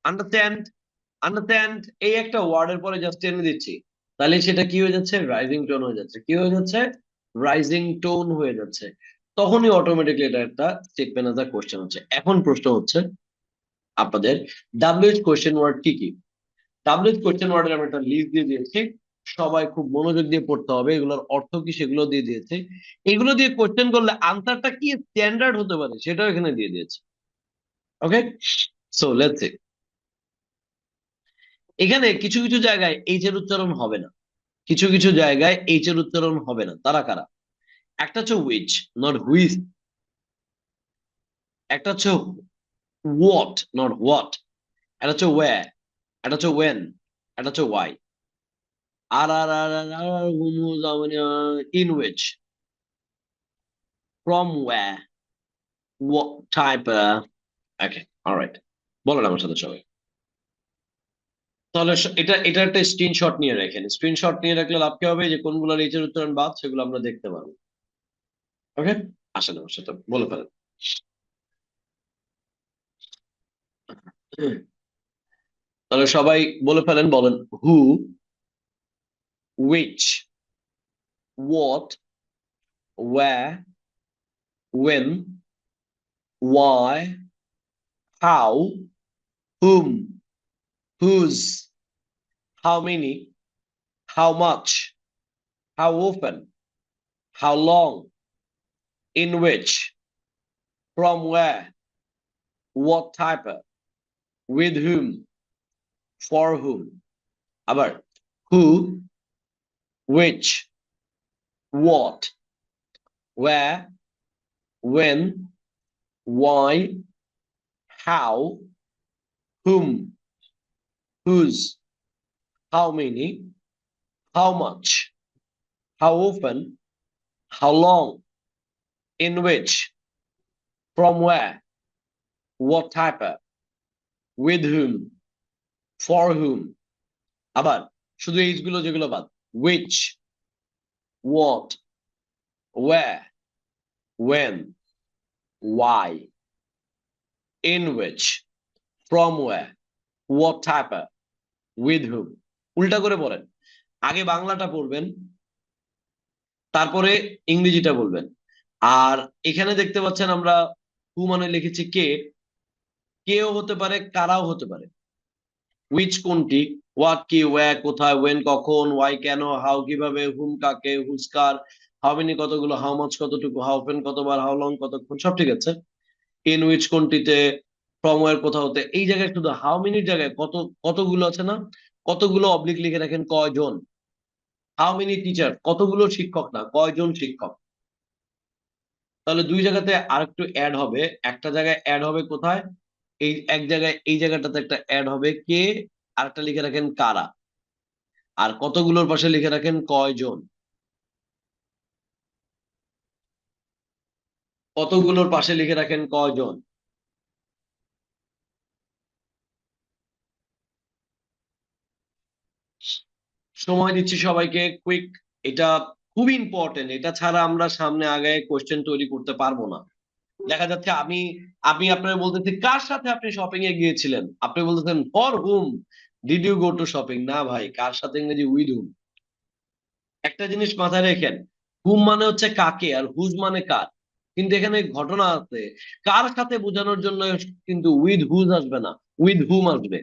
Understand, understand এই একটা ওয়ার্ডের পরে জাস্ট টেনে দিচ্ছি, তাহলে সেটা কি হয়ে যাচ্ছে? রাইজিং টোন হয়ে যাচ্ছে। কি হয়ে যাচ্ছে? রাইজিং টোন হয়ে যাচ্ছে। তখনই অটোমেটিকলি এটা একটা স্টেটমেন্ট অ্যাজ আ কোশ্চেন হচ্ছে। এখন প্রশ্ন হচ্ছে আপনাদের, ডাব্লিউএইচ কোশ্চেন ওয়ার্ড কি কি? ডাব্লিউএইচ কোশ্চেন ওয়ার্ডের আমি একটা লিস্ট দিয়ে দিয়েছি, সবাই খুব মনোযোগ দিয়ে পড়তে হবে। এগুলোর অর্থ কি সেগুলো দিয়ে দিয়েছে। এগুলো দিয়ে কোশ্চেন করলে আনসারটা কি স্ট্যান্ডার্ড হতে পারে সেটাও এখানে দিয়ে দিয়েছে। ওকে, সো লেটস সি। এখানে কিছু কিছু জায়গায় এইচ এর উচ্চারণ হবে না, কিছু কিছু জায়গায় এইচ এর উচ্চারণ হবে না। তারা কারা? একটা হচ্ছে উইচ, নট হুইচ। একটা হচ্ছে হোয়াট, নট হোয়াট। একটা হচ্ছে ওয়্যার, একটা হচ্ছে ওয়েন, একটা হচ্ছে ওয়াই। আর in which, from where, what type okay, all right, বলেন আমার সাথে সবাই। তাহলে এটা একটা স্ক্রিনশট নিয়ে রাখেন। স্ক্রিনশট নিয়ে রাখলে লাভ কি হবে? যে কোনগুলোর এইচের উচ্চারণ বাদ সেগুলো আমরা দেখতে পারবো। ওকে, আসেন আমার সাথে বলে ফেলেন। তাহলে সবাই বলে ফেলেন, বলেন। হু, which, what, where, when, why, how, whom, whose, how many, how much, how often, how long, in which, from where, what type of, with whom, for whom। আবার who, which, what, where, when, why, how, whom, whose, how many, how much, how often, how long, in which, from where, what type of, with whom, for whom। আবার শুধু এইগুলো যেগুলো বাদ, which, what, where, when, why, in which, from where, what type of, with whom। উল্টা করে বলেন, আগে বাংলাটা পড়বেন, তারপরে ইংরেজিটা বলবেন। আর এখানে দেখতে পাচ্ছেন আমরা হু মানে লিখেছি কে, কেও হতে পারে, কারাও হতে পারে। উইচ কোনটি, হোয়াট কি, ওয়্যার কোথায়, ওয়েন কখন, ওয়াই কেন, হাউ কিভাবে, হুম কাকে, হুজ কার, হাউ মেনি কতগুলো, হাউ মাচ কতটুকু, হাউ অফেন কতবার, হাউ লং কতক্ষণ, সব ঠিক আছে। ইন উইচ কোনটিতে, ফ্রম ওয়্যার কোথাও হতে। এই জায়গায় শুধু হাউ মেনির জায়গায় কতগুলো আছে না, কতগুলো অবলিক লিখে রাখেন কয়জন। হাউ মেনি টিচার, কতগুলো শিক্ষক না, কয়জন শিক্ষক। তাহলে দুই জায়গাতে আরেকটু অ্যাড হবে। একটা জায়গায় অ্যাড হবে কোথায়? এই এক জায়গায়, এই জায়গাটাতে একটা অ্যাড হবে কে, আরেকটা লিখে রাখেন কারা, আর কতগুলোর পাশে লিখে রাখেন কয়জন। কতগুলোর পাশে লিখে রাখেন কয়জন। সময় দিচ্ছি সবাইকে, কুইক। এটা খুবই ইম্পর্টেন্ট, এটা ছাড়া আমরা সামনে আগে কোশ্চেন তৈরি করতে পারবো না। দেখা যাচ্ছে আমি আমি আপনাকে বলতেছি কার সাথে আপনি শপিং এ গিয়েছিলেন, আপনি বলতেছেন for whom did you go to shopping. না ভাই, কার সাথে ইংরেজি উইথ হুম। একটা জিনিস মাথায় রেখেন, হুম মানে হচ্ছে কাকে, আর হুজ মানে কার। কিন্তু এখানে ঘটনা আছে, কার সাথে বোঝানোর জন্য কিন্তু উইথ হুজ আসবে না, উইথ হুম আসবে।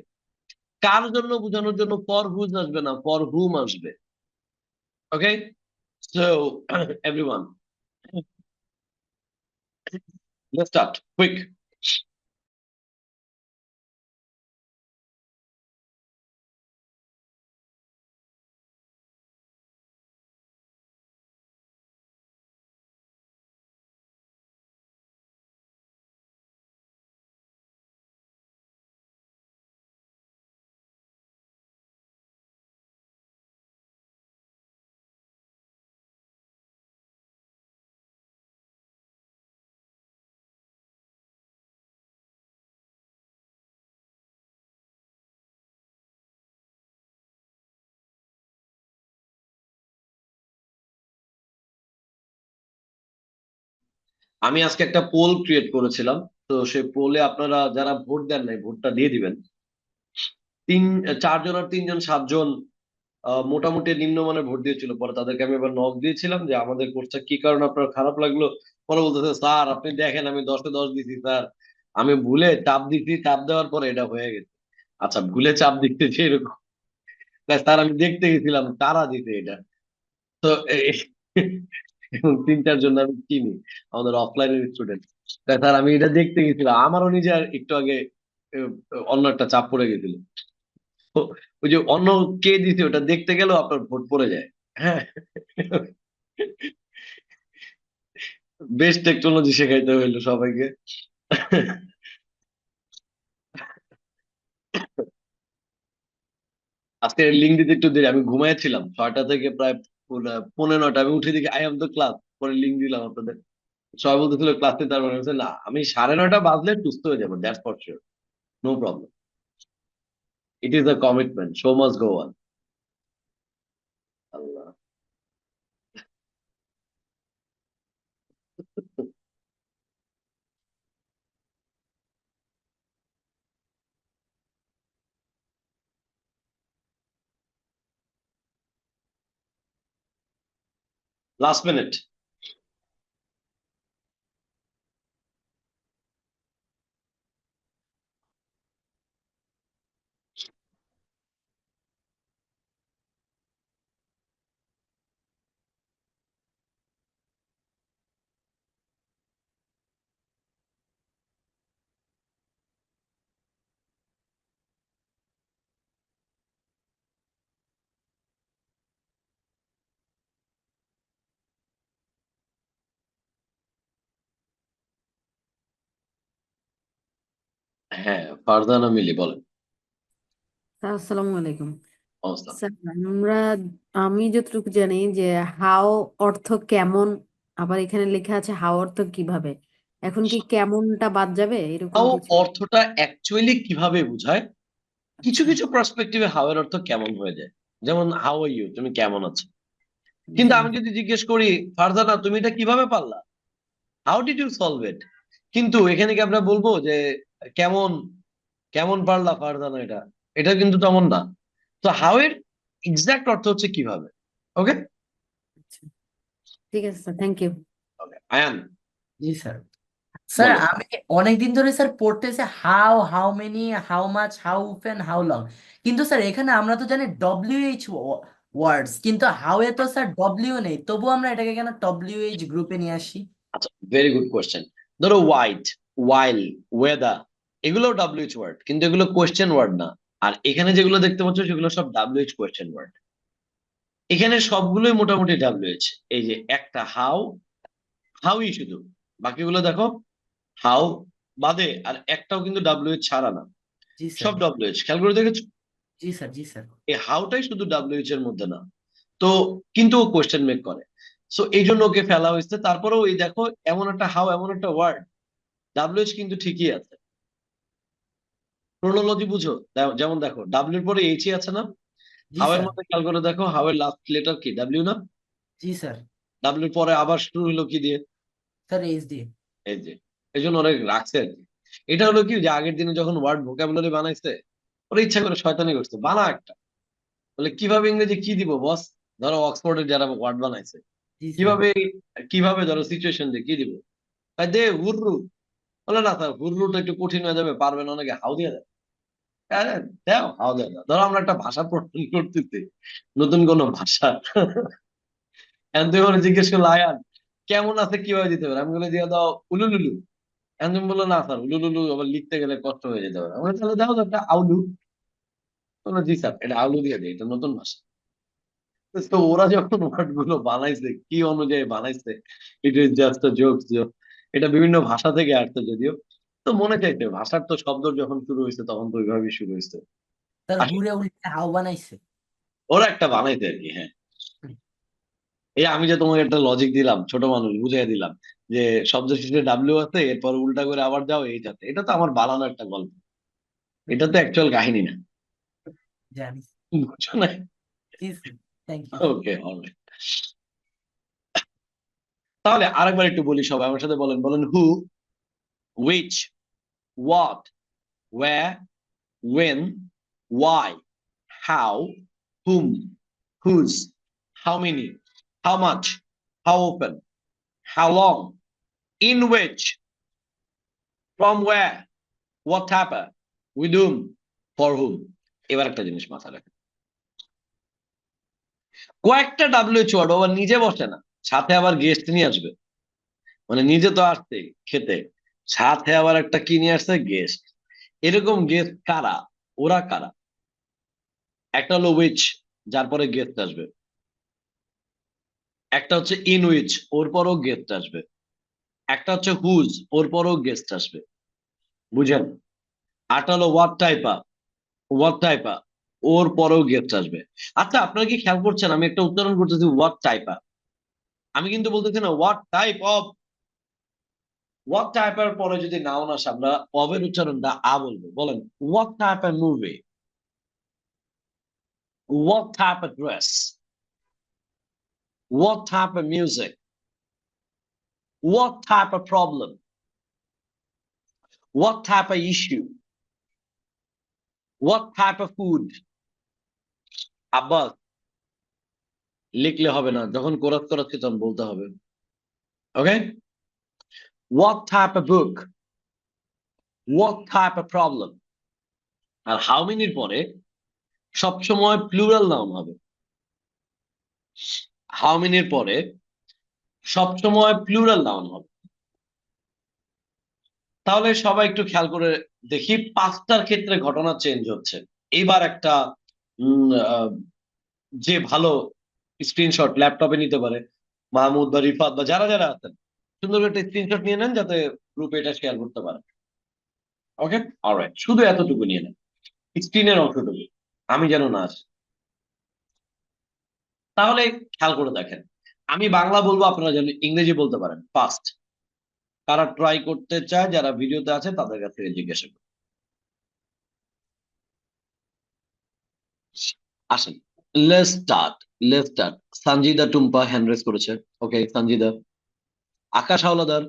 কার জন্য বোঝানোর জন্য ফর হুজ আসবে না, ফর হুম আসবে। Okay, so everyone, let's start quick. আমি আজকে একটা পোল ক্রিয়েট করেছিলাম, তো সেই পোলে আপনারা যারা ভোট দেন নাই ভোটটা দিয়ে দিবেন। চারজন আর তিনজন সাতজন মোটামুটি নিম্নমানের ভোট দিয়েছিল। পরে তাদেরকে আমি এবার নক দিয়েছিলাম যে আমাদের কোর্সটা কি কারণে আপনার খারাপ লাগলো। পরে বলতেছে স্যার আপনি দেখেন আমি 10-এ 10 দিছি স্যার, আমি ভুলে চাপ দিছি, চাপ দেওয়ার পরে এটা হয়ে গেছে। আচ্ছা ভুলে চাপ দিতেছে এরকম? স্যার আমি দেখতে গেছিলাম তারা দিতে এটা। তো এবং 3-4 জন আমি চিনি আমাদের অফলাইনের স্টুডেন্ট। স্যার আমি এটা দেখতে গেছিলাম, আমারও নিজের একটু আগে আহ, অন্য একটা চাপ পড়ে গেছিল। তো ওই যে অন্য কে দিছে ওটা দেখতে গেলেও আপনার ভোট পড়ে যায়। হ্যাঁ, বেস্ট টেকনোলজি শেখাইতে হইলো সবাইকে। আজকে লিঙ্ক দিতে একটু দেরি, আমি ঘুমাইছিলাম 6টা থেকে প্রায় 9:30 আমি উঠে দেখি আই এম দ্য ক্লাস, পরে লিঙ্ক দিলাম আপনাদের। সবাই বলতেছিল ক্লাস নিতে পারবো না। আমি বলছি, না আমি 9:30 বাজলে সুস্থ হয়ে যাবো, that's for sure, no problem. It is a commitment, show must go on. আল্লাহ। Last minute. হ্যাঁ, ফারজানা মিলি বলেন। স্যার আসসালামু আলাইকুম। অবস্থা। স্যার আমরা আমি যতটুকু জানি যে হাও অর্থ কেমন, আবার এখানে লেখা আছে হাও অর্থ কিভাবে। এখন কি কেমনটা বাদ যাবে এরকম হাও কিছু? অর্থটা অ্যাকচুয়ালি কিভাবে বোঝায়, কিছু আচ্ছা। কিছু পার্সপেক্টিভে হাউ এর অর্থ কেমন হয়ে যায়। যেমন হাউ আর ইউ, তুমি কেমন আছো। কিন্তু জি। আমি যদি জিজ্ঞেস করি ফারজানা তুমি এটা কিভাবে পারলা, how did you solve it, কিন্তু এখানে কি আমরা বলবো যে কেমন, কেমন পারলা ফারজানা এটা, এটা কিন্তু তেমন না। তো হাউ এর এক্সাক্ট অর্থ হচ্ছে কিভাবে। ওকে। আচ্ছা, ঠিক আছে sir, thank you. Okay Ayan ji sir. Sir বলো। আমি অনেকদিন ধরে স্যার পড়তেছে how how many how much how often how long, কিন্তু স্যার এখানে আমরা তো জানি ডব্লিউএইচ ওয়ার্ডস, কিন্তু হাউ এ তো স্যার ডব্লিউ নেই, তবু আমরা এটাকে কেন ডব্লিউএইচ গ্রুপে নিয়ে আসি? আচ্ছা ভেরি গুড কোয়েশ্চেন। ধরো হোয়াইট, ওয়াইল, ওয়েদার, এগুলো ডাব্লিউএইচ ওয়ার্ড, কিন্তু এগুলো কোয়েশ্চেন ওয়ার্ড না। আর এখানে যেগুলো দেখতে পাচ্ছ সেগুলো সব ডাব্লিউএইচ কোয়েশ্চেন ওয়ার্ড। এখানে সবগুলোই মোটামুটি ডাব্লিউএইচ। এই যে একটা হাউ, হাউই শুধু, বাকিগুলো দেখো হাউ বাদে আর একটাও কিন্তু ডাব্লিউএইচ ছাড়া না, জি স্যার। সব ডাব্লিউএইচ। খেয়াল করে দেখেছো জি স্যার। জি স্যার। এই হাউটাই শুধু ডাব্লিউএইচ এর মধ্যে না। তো কিন্তু ও কোয়েশ্চেন মেক করে, সো এই জন্য ওকে ফেলা হয়েছে। তারপরেও এই দেখো এমন একটা হাউ, এমন একটা ওয়ার্ড, ডাব্লিউএইচ কিন্তু ঠিকই আছে। ক্রোনোলজি বুঝো, যেমন দেখো ডাব্লিউর পরে এইচই আছে না, জি হাউ এর স্যার। মধ্যে খেয়াল করে দেখো হাউ এর লাস্ট লেটার কি, ডাব্লিউ না? জি স্যার। ডাব্লিউর পরে আবার শুরু হলো কি দিয়ে, স্যার এইচ ডি। এই যে, এই জন্য অনেক রাখছে আর কি। এটা হলো কি যে আগের দিনে যখন ওয়ার্ড ভোকাবুলারি বানাইছে, ওরা ইচ্ছা করে শয়তানি করছে, বানা একটা, বলে কিভাবে ইংরেজি কি দিব বস, ধরো অক্সফোর্ডের যারা ওয়ার্ড বানাইছে জি স্যার। কিভাবে, কিভাবে ধরো সিচুয়েশন দিয়ে কি দিব, তাই দে হুররু, বলে না স্যার হুররুটা একটু কঠিন হয়ে যাবে, পারবেন অনেকে, হাউ দিয়ে দেয়। আরে দাও হাউ দেয় না। ধরো আমরা একটা ভাষা প্রণয়ন করতেছি, নতুন কোন ভাষা, এখন তুমি আমার জিজ্ঞেস করলো আয়ান কেমন আছে কিভাবে দিতে পারে, আমি বলে দিয়ে দাও উলুলুলু। এখন তুমি বললো না স্যার উলুলুলু আবার লিখতে গেলে কষ্ট হয়ে যেতে পারে, আমরা তাহলে দাও তো একটা আউলু। বললো জি স্যার এটা আউলু দিয়ে দেয়, এটা নতুন ভাষা। তো ওরা যখন ওয়ার্ড গুলো বানাইছে কি অনুযায়ী বানাইছে, it is just a joke. এটা বিভিন্ন ভাষা থেকে আসছে যদিও। তো মনে চাইছে ভাষার তো শব্দ যখন শুরু হয়েছে তখন তো ওইভাবেই শুরু হয়েছে। স্যার আসলে ঘুরে উল্টে হাউ বানাইছে। ওরা একটা বানাইছে আর কি, হ্যাঁ। এই আমি যে তোমাকে একটা লজিক দিলাম, ছোট মানুষ বুঝাই দিলাম যে শব্দ শেষে ডাব্লিউ আছে, এরপর উল্টা করে আবার যাও এই যাতে, এটা তো আমার বানানো একটা গল্প, এটা তো অ্যাকচুয়াল কাহিনী না। জানি। বুঝছো না? জি sir. Thank you. Okay alright. তাহলে আরেকবার একটু বলি, সবাই আমার সাথে বলেন, বলেন হু, which, what, where, when, why, how, whom, whose, how many, how much, how often, how long, in which, from where, what happened, with whom, for whom. এবার একটা জিনিস মাথায় রাখেন, কয়েকটা WH ওয়ার্ড আবার নিজে বসে না, সাথে আবার গেস্ট নিয়ে আসবে। মানে নিজে তো আসছে খেতে, সাথে আবার একটা কি নিয়ে আসছে, গেস্ট। এরকম গেস্ট কারা, ওরা কারা? একটা হলো উইচ, যার পরে গেস্ট আসবে। একটা হচ্ছে ইন উইচ, ওর পরও গেস্ট আসবে। একটা হচ্ছে হুজ, ওর পরও গেস্ট আসবে। বুঝেন? আরটা হলো হোয়াট টাইপা, ওর পরেও গেস্ট আসবে। আচ্ছা, আপনারা কি খেয়াল করছেন, আমি একটা উচ্চারণ করতেছি হোয়াট টাইপা, আমি কিন্তু বলতেছি না হোয়াট টাইপ অফ। হোয়াট টাইপের পরে যদি নাউন আসে, আমরা অবের উচ্চারণটা আ বলবো। বলেন, হোয়াট টাইপের movie, what type of dress, what type of music, what type of problem, what type of issue, what type of food. Abbas, লিখলে হবে না, যখন কোরাস করাচ্ছি তখন বলতে হবে। Okay, what type of book, what type of problem. আর how মেনির পরে সবসময় প্লুরাল নাউন হবে। হাউ মেনির পরে সবসময় প্লুরাল নাউন হবে। তাহলে সবাই একটু খেয়াল করে দেখি, পাঁচটার ক্ষেত্রে ঘটনা চেঞ্জ হচ্ছে। এইবার একটা যে ভালো স্ক্রিনশট ল্যাপটপে নিতে পারে, মাহমুদ বা রিফাত বা যারা যারা আছেন, সুন্দর করে একটা স্ক্রিনশট নিয়ে নেন, যাতে গ্রুপে এটা শেয়ার করতে পারে। ওকে, অলরাইট, শুধু এতটুকু নিয়ে নেন, স্ক্রিনের অংশটুকু, আমি যেন না আসি। তাহলে খেয়াল করে দেখেন, আমি বাংলা বলবো, আপনারা যেন ইংরেজি বলতে পারেন ফার্স্ট। কারা ট্রাই করতে চায়, যারা ভিডিওতে আছে তাদের কাছ থেকে জিজ্ঞাসা করুন। আসেন, let's start. Sanjida Tumpa hand raise করেছে। ওকে, সঞ্জিদা। আকাশ হাওলাদার,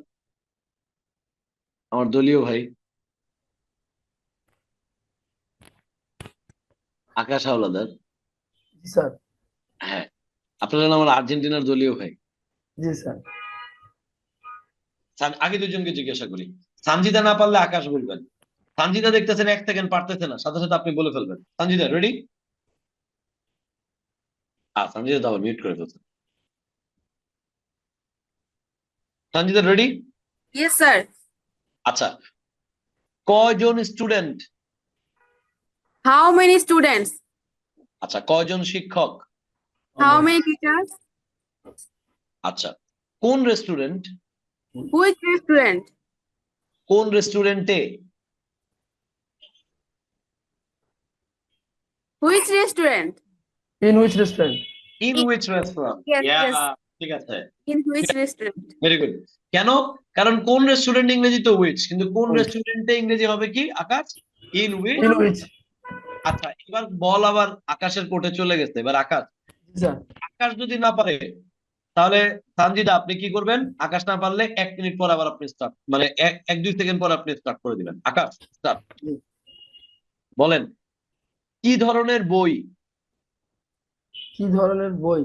আমার দলীয় ভাই, আকাশ হাওলাদার। জি স্যার। হ্যাঁ, আপনারা হলেন আমার আর্জেন্টিনার দলীয় ভাই। জি স্যার। আগে দুজনকে জিজ্ঞাসা করি, সঞ্জিদা না পারলে আকাশ বলবেন। সঞ্জিদা দেখতেছেন 1 সেকেন্ড পারতেছে না, সাথে সাথে আপনি বলে ফেলবেন। সঞ্জিদা রেডি? সঞ্জিদা তো আবার মিউট করে ফেলছেন। সঞ্জিদা রেডি? Yes, sir. আচ্ছা, কয়জন স্টুডেন্ট? How many students? আচ্ছা, কয়জন শিক্ষক? How many teachers? আচ্ছা, কোন রেস্টুরেন্ট? Which restaurant? কোন রেস্টুরেন্টে? Which restaurant? In which restaurant? In which restaurant? Yes, yes. ঠিক আছে, In which restaurant? Very good. কেন? কারণ কোন রেস্টুরেন্ট ইংরেজি তো উইচ, কিন্তু কোন Which. রেস্টুরেন্টে ইংরেজি হবে কি Akash? In which. In which? আচ্ছা, এবার বল আবার আকাশের কোর্টে চলে গেছে। এবার আকাশ, জি স্যার। আকাশ যদি না পারে, তাহলে সঞ্জিদা আপনি কি করবেন? আকাশ না পারলে 1 মিনিট পর আবার আপনি স্টার্ট, মানে 1-2 সেকেন্ড পর আপনি স্টার্ট করে দিবেন। আকাশ স্টার্ট। জি। বলেন, কি ধরনের বই? কি ধরনের বই?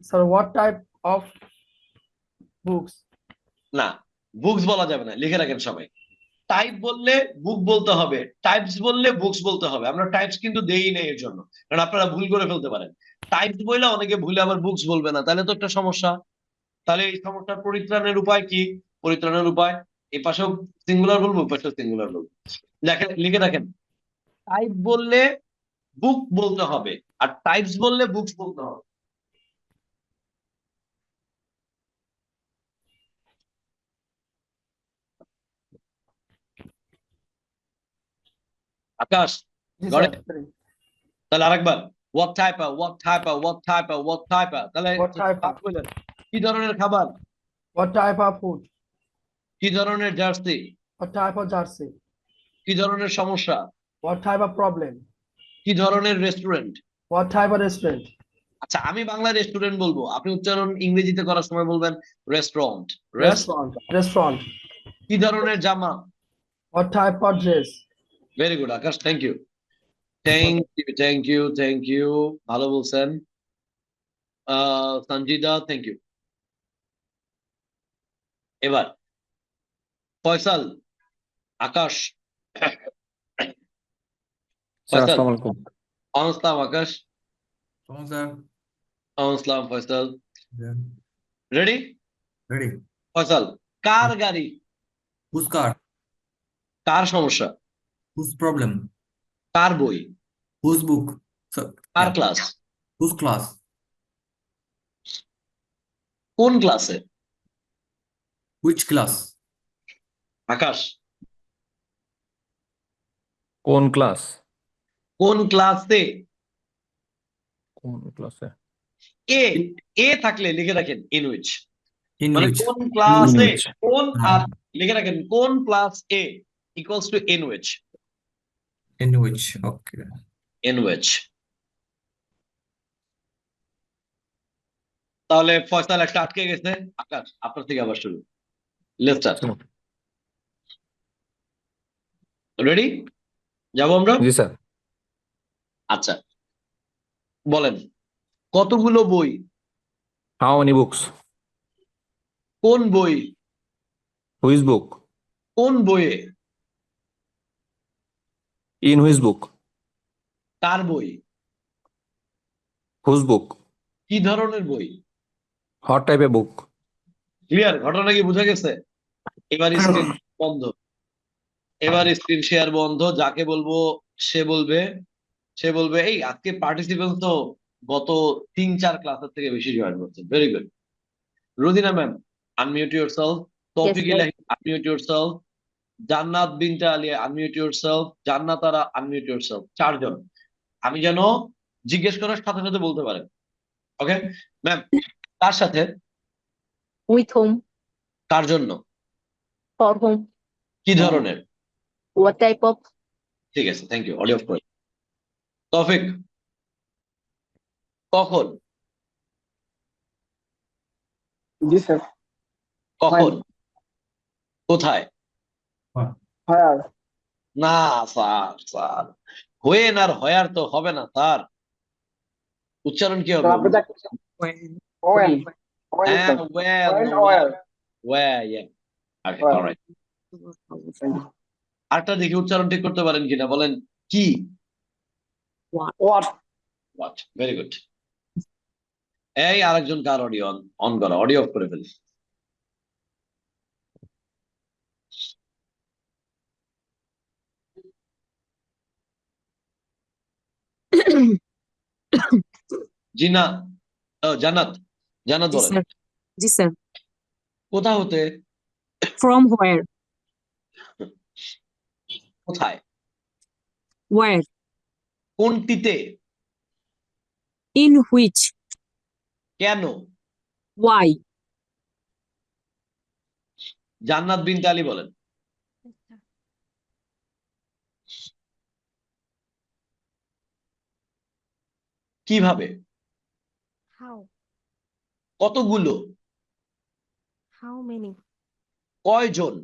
Sir, what type of books? না, বুকস বলা যাবে না, লিখে রাখেন সবাই। টাইপ বললে বুক বলতে হবে, টাইপস বললে বুকস বলতে হবে। আমরা টাইপস কিন্তু দেই না এর জন্য, কারণ আপনারা ভুল করে ফেলতে পারেন। টাইপস বললে অনেকে ভুলে আবার বুকস বলবে না, তাহলে তো একটা সমস্যা। তাহলে এই সমস্যার পরিত্রাণের উপায় কি? পরিত্রাণের উপায়, এই পাশেও সিঙ্গুলার বলবো, ওই পাশেও সিঙ্গুলার বলবো। দেখেন, লিখে রাখেন, টাইপ বললে বুক বলতে হবে, আর টাইপস বললে বুকস বলতে হবে। আকাশ, জি got স্যার। it? তাহলে আরেকবার, what type of, what type of, what type of, what type of, তাহলে What type of? বললেন, কি ধরনের খাবার? What type of food? কি ধরনের jersey? What type of jersey? কি ধরনের সমস্যা? What type of problem? কি ধরনের restaurant? What type of restaurant? আচ্ছা, আমি বাংলা রেস্টুরেন্ট বলবো, আপনি উচ্চারণ ইংরেজিতে করার সময় বলবেন রেস্টুরেন্ট। Restaurant. Restaurant. কি ধরনের জামা? What type of dress? Very good Akash, thank you, thank you, ভালো বলছেন। Sanjida, thank you. এবার ফয়সাল, আকাশ, স্যার ফয়সাল, আসসালামু আলাইকুম। আসসালাম আকাশ, Sir, আসসালাম Faisal. yeah. Ready? Ready. Faisal, কার গাড়ি? Whose car? কার সমস্যা? Whose problem? কার বই? Whose book? So, কার yeah. ক্লাস? Whose class? কোন ক্লাসে? Which class? আকাশ, কোন ক্লাস? কোন ক্লাসে? কোন ক্লাসে? এ এ থাকলে লিখে রাখেন ইন উইচ, In মানে which? কোন ক্লাসে, which? কোন আর Hmm. লিখে রাখেন কোন class A equals to in which, In which? Okay. In which. তাহলে ফয়সাল একটা আটকে গেছে। আকাশ, আপনার থেকে আবার শুরু। Let's start. রেডি? যাবো আমরা? জি স্যার। আচ্ছা, বলেন কতগুলো বই? How many books? কোন বই? Which book? কোন বইয়ে? In which book? কার বই? Whose book? কি ধরনের বই? What type a book? Clear? ঘটনা কি বুঝা গেছে? এবার স্ক্রিন বন্ধ, এবার স্ক্রিন শেয়ার বন্ধ। যাকে বলবো সে বলবে, এই আজকে পার্টিসিপেন্ট তো গত 3-4 ক্লাসের থেকে বেশি জয়েন করছে। Very good. Rudina ma'am, unmute yourself. Toufiq sir. Elahi, unmute yourself. Jannat Binte Alia, unmute yourself. জান্নাত আরা, আনমিউট ইউরসেলফ। 4 জন। আমি যেন জিজ্ঞেস করার সাথে সাথে বলতে পারেন। ওকে ম্যাম, কার সাথে? With whom? কার জন্য? For whom? কি ধরনের? What type of? ঠিক আছে, থ্যাংক ইউ। অডিও অফ করে। তৌফিক, কখন? জি স্যার। কখন? কোথায়? হ্যাঁ না স্যার, হোয়েন আর হয়ার তো হবে না স্যার। উচ্চারণ কি হবে? আপনি দেখেন ওয়েন হ্যাঁ, ওয়েন ওয়ার ওকে, অলরাইট। আরেকটা দেখি উচ্চারণ ঠিক করতে পারেন কিনা, বলেন কি? What what. Very good. এই আরেকজন কার অডিও অন করা, অডিও অফ করে ফেলি। জিনা, জান্নাত, জান্নাত Yes, বলেন sir. Yes, sir. কোথা হতে? From where? কোথায়? Where? কোনটিতে? In which? কেন? Why? জান্নাত বিনতে আলী বলেন কিভাবে? How? কতগুলো? How many? কয়জন?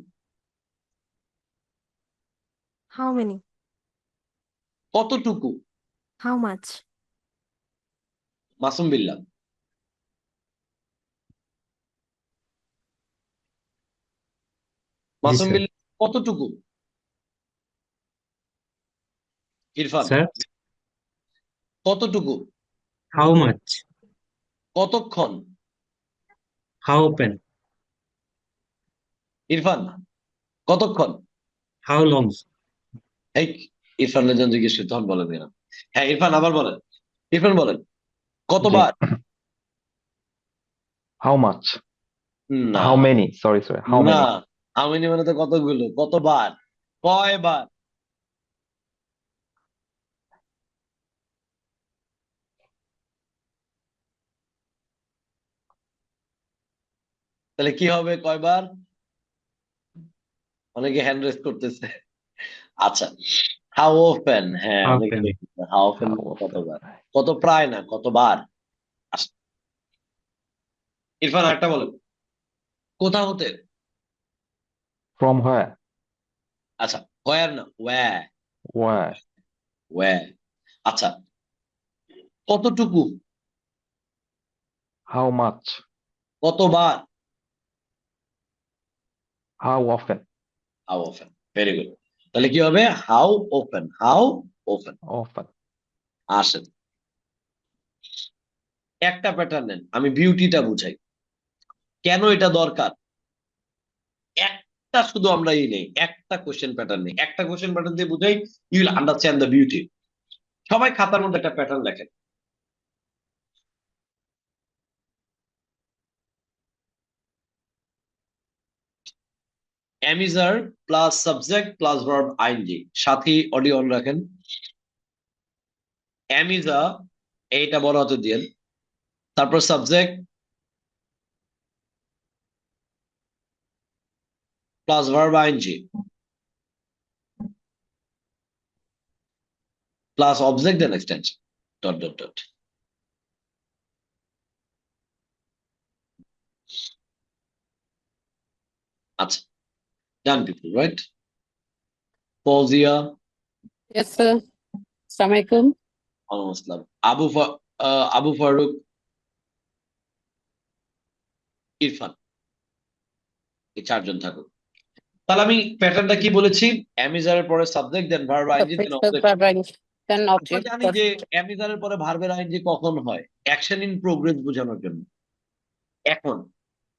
How many? কতটুকু? How much? Masum Billah. Masum sir. Billah, কতটুকু? ইরফান, স্যার কতটুকু? How much? কতক্ষণ? How often? ইরফান, কতক্ষণ? How long? এই ইরফান লেজন জিজ্ঞেস করতে তখন বলেন কিনা। হ্যাঁ ইরফান, আবার বলেন। ইরফান বলেন কতবার? How much? না, How many? Sorry. How না, many? হাউ মেনি মানে তো কতগুলো, কতবার, কয়বার? তাহলে কি হবে, কয়বার? অনেকে হ্যান্ড রেজ করতেছে। আচ্ছা, হাউ অফেন। হ্যাঁ, How অনেকে often? How often How often? কতবার, কত প্রায় না, কতবার। আচ্ছা, ইরফান একটা বলেন কোথা হতে? From where? আচ্ছা, হোয়ার না, ওয়্যার। Where? where আচ্ছা কতটুকু How much? কতবার How often? how often very good তাহলে কি হবে how often Often. আসেন একটা প্যাটার্ন নেন আমি বিউটিটা বুঝাই কেন এটা দরকার একটা শুধু আমরা নেই একটা কোশ্চেন প্যাটার্ন নেই একটা কোশ্চেন প্যাটার্ন দিয়ে বুঝাই you will understand the beauty সবাই খাতার মধ্যে একটা প্যাটার্ন লেখেন am is are plus subject plus verb ING সাথে অডিও অন রাখেন am is a এইটা বড় হাতে দিয়েন তারপর subject plus verb ING plus object and extension dot dot dot আচ্ছা done people right Fouzia Yes, sir. Assalamualaikum. আসসালাম আবু ফারুক ইরফান এই চারজন থাকুক তাহলে আমি প্যাটার্নটা কি বলেছি অ্যামিজারের পরে subject then verb ING then object Then আমরা object. জানি যে অ্যামিজারের পরে ভার্বের আইএনজি কখন হয় অ্যাকশন ইন প্রোগ্রেস বোঝানোর জন্য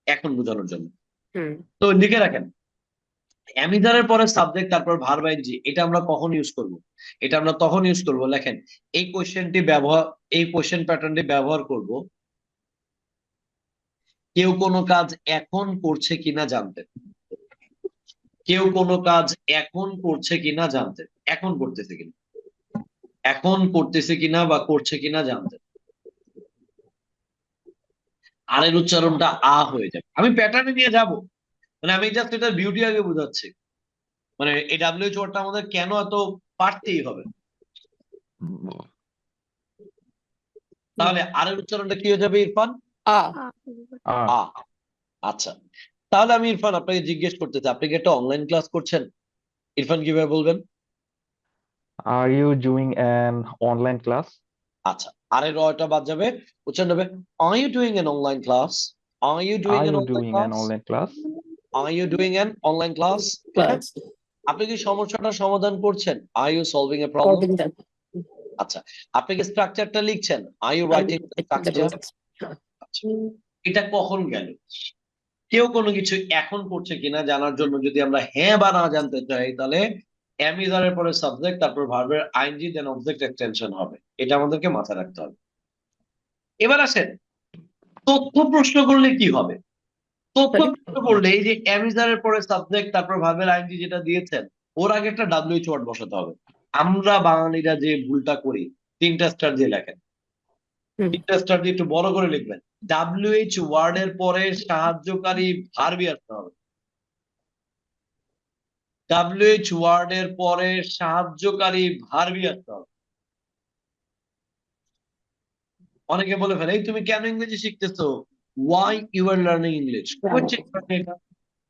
এখন বোঝানোর জন্য তো লিখে রাখেন অ্যামিজারের পরে সাবজেক্ট তারপর ভার্ব আইএনজি এটা আমরা কখন ইউজ করব এটা আমরা তখন ইউজ করব লেখেন এই কোশ্চেন প্যাটার্নটি ব্যবহার করব কেউ কোনো কাজ এখন করছে কিনা জানতে কেউ কোনো কাজ এখন করছে কিনা জানতে এখন করতেছে কিনা বা করছে কিনা জানতে আরের উচ্চারণটা আ হয়ে যাবে আমি প্যাটার্নে নিয়ে যাব মানে আমি জাস্ট এটা বিউটি আগে বোঝাচ্ছি মানে এই ডাব্লিউএইচ ওয়ার্ডটা আমাদের কেন এত পারতেই হবে তাহলে আরের উচ্চারণটা কি হয়ে যাবে ইরফান আ আচ্ছা তাহলে আমি ইরফান আপনাকে জিজ্ঞেস করতে চাই আপনি কি একটা অনলাইন ক্লাস করছেন ইরফান কিভাবে বলবেন Are you doing an online class? আচ্ছা আরে রটা বাদ যাবে উচ্চারণ হবে are you doing an online class are you doing Are an you online doing an class online class? are you doing an online class আপনি কি সমস্যাটা সমাধান করছেন are you solving a problem আচ্ছা আপনি কি স্ট্রাকচারটা লিখছেন are you writing the structure এটা কখন গেল কেউ কোনো কিছু এখন করছে কিনা জানার জন্য যদি আমরা হ্যাঁ বা না জানতে চাই তাহলে am is are এর পরে সাবজেক্ট তারপর ভার্বের আইএনজি দেন অবজেক্ট এক্সটেনশন হবে এটা আমাদেরকে মাথায় রাখতে হবে এবার আসেন তথ্য প্রশ্ন করলে কি হবে তথ্য প্রশ্ন করলে এই যে am is are এর পরে সাবজেক্ট তারপর ভার্বের আইএনজি যেটা দিয়েছেন ওর আগে একটা ডাব্লিউএইচ ওয়ার্ড বসাতে হবে আমরা বাঙালিরা যে ভুলটা করি 3টা স্টার দিয়ে লেখেন 3টা স্টার দিয়ে একটু বড় করে লিখবেন ডাব্লিউএইচ ওয়ার্ডের পরে সাহায্যকারী ভার্বই আসতে হবে ডাব্লিউএইচ ওয়ার্ডের পরে সাহায্যকারী ভার্বই আসতে হবে অনেকে বলে ফেলে এই তুমি কেন ইংরেজি শিখতেছো why you are learning English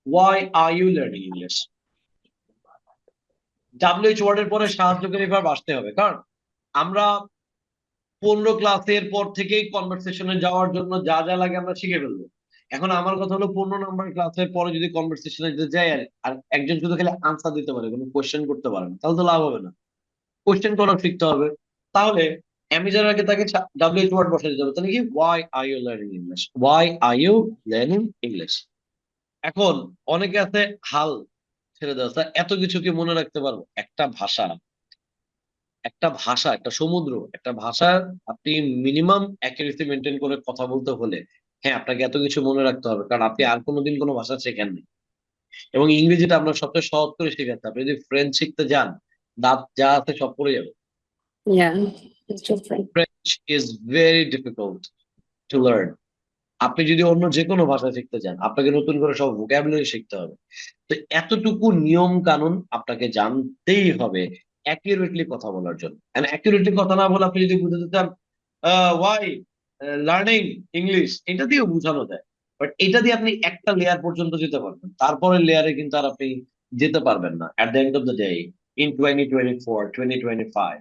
why are you learning English WH ওয়ার্ডের পরে সাহায্যকারী ভার্ব আসতে হবে কারণ আমরা 15 ক্লাসের পর থেকেই কনভারসেশনে যাওয়ার জন্য যা যা লাগে আমরা শিখে ফেলবো এখন আমার কথা হলো 15 নম্বর ক্লাসের পরে যদি কনভারসেশনে যেতে যাই আর একজন শুধু খালি আনসার দিতে পারে কোনো কোশ্চেন করতে পারে না তাহলে তো লাভ হবে না কোশ্চেন করা শিখতে হবে তাহলে অ্যামিজার আগে তাকে ডাব্লিউএইচ ওয়ার্ড বসাতে যাবে তাহলে কি why are you learning English why are you learning English এখন অনেকে আছে হাল ছেড়ে দেওয়া স্যার এত কিছু কি মনে রাখতে পারবো একটা ভাষা একটা সমুদ্র একটা ভাষা আপনি মিনিমাম অ্যাকুরেসি মেনটেন করে কথা বলতে হলে হ্যাঁ আপনাকে এত কিছু মনে রাখতে হবে কারণ আপনি আর কোনোদিন কোনো ভাষা শেখেননি এবং ইংরেজিটা আপনার সবচেয়ে সহজ করে শেখাতে আপনি যদি ফ্রেঞ্চ শিখতে যান দাঁত যা আছে সব পড়ে যাবে Yeah, it's different. French is very difficult to learn আপনি যদি অন্য যে কোনো ভাষা শিখতে চান আপনাকে নতুন করে সব ভোকাবুলারি শিখতে হবে তো এতটুকু নিয়ম কানুন আপনাকে জানতেই হবে অ্যাকিউরেটলি কথা বলার জন্য অ্যাকিউরেটলি কথা না বলে আপনি যদি বুঝাতে চান ওয়াই লার্নিং ইংলিশ এটা দিয়েও বোঝানো যায় বাট এটা দিয়ে আপনি একটা লেয়ার পর্যন্ত যেতে পারবেন তারপরে লেয়ারে কিন্তু আর আপনি যেতে পারবেন না at the end of the day in 2024, 2025,